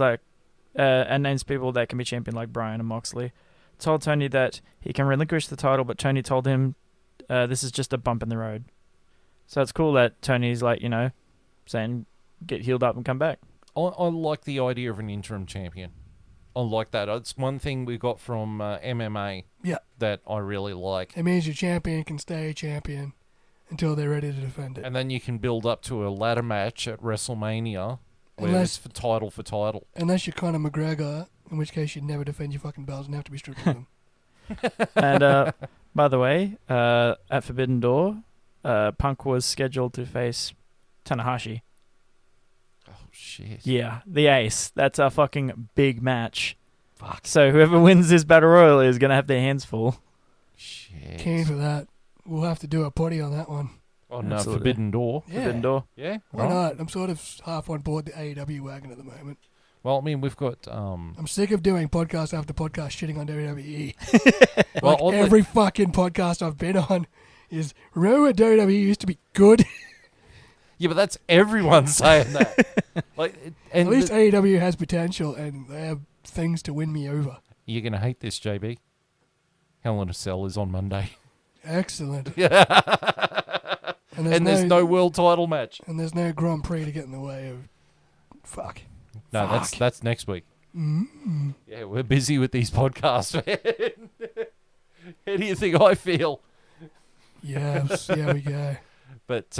people that can be champion like Bryan and Moxley. Told Tony that he can relinquish the title, but Tony told him this is just a bump in the road. So it's cool that Tony's like, saying get healed up and come back. I like the idea of an interim champion. I like that. It's one thing we got from MMA Yeah. that I really like. It means your champion can stay champion until they're ready to defend it. And then you can build up to a ladder match at WrestleMania where Unless- it's for title. Unless you're Conor McGregor, in which case you'd never defend your fucking belts and have to be stripped of them. And by the way, at Forbidden Door, Punk was scheduled to face Tanahashi. Oh, shit. Yeah, the ace. That's a fucking big match. Fuck. So whoever wins this battle royal is going to have their hands full. Shit. Keen for that. We'll have to do a potty on that one. Oh, no, Absolutely. Forbidden Door. Yeah. Forbidden Door. Yeah? Why right. not? I'm sort of half on board the AEW wagon at the moment. Well, I mean, we've got... I'm sick of doing podcast after podcast shitting on WWE. well, Like every fucking podcast I've been on is, remember when WWE used to be good? Yeah, but that's everyone saying that. At least AEW has potential and they have things to win me over. You're going to hate this, JB. Hell in a Cell is on Monday. Excellent. Yeah. And There's no world title match. And there's no Grand Prix to get in the way of... Fuck. No, Fuck. that's next week. Mm. Yeah, we're busy with these podcasts, man. How do you think I feel? Yes, yeah, we go. But,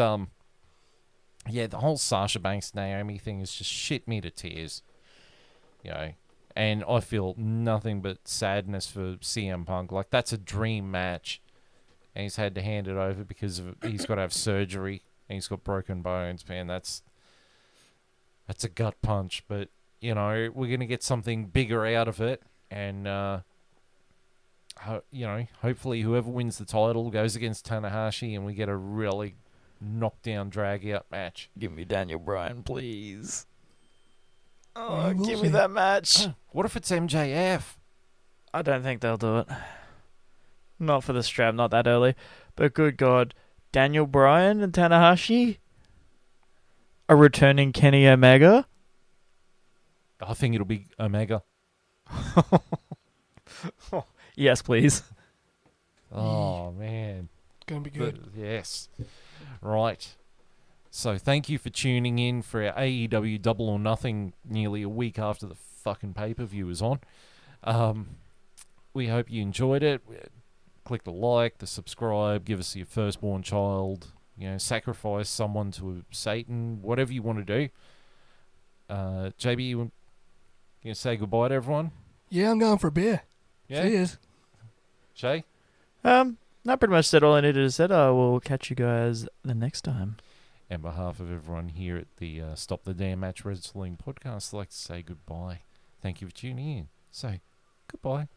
yeah, the whole Sasha Banks Naomi thing has just shit me to tears. And I feel nothing but sadness for CM Punk. Like, that's a dream match. And he's had to hand it over because he's got to have surgery. And he's got broken bones, man. That's a gut punch. But, we're going to get something bigger out of it. And, hopefully whoever wins the title goes against Tanahashi and we get a really knockdown, drag-out match. Give me Daniel Bryan, please. We Oh, will give see. me that match. What if it's MJF? I don't think they'll do it. Not for the strap, not that early. But good God, Daniel Bryan and Tanahashi? A returning Kenny Omega? I think it'll be Omega. Yes, please. Oh, man. It's going to be good. Yes. Right. So thank you for tuning in for our AEW Double or Nothing nearly a week after the fucking pay-per-view is on. We hope you enjoyed it. Click the like, the subscribe, give us your firstborn child, sacrifice someone to Satan, whatever you want to do. JB, you want to say goodbye to everyone? Yeah, I'm going for a beer. Yeah? Cheers. Shay? I pretty much said all I needed to say. I will catch you guys the next time. On behalf of everyone here at the Stop the Damn Match Wrestling podcast, I'd like to say goodbye. Thank you for tuning in. So, goodbye.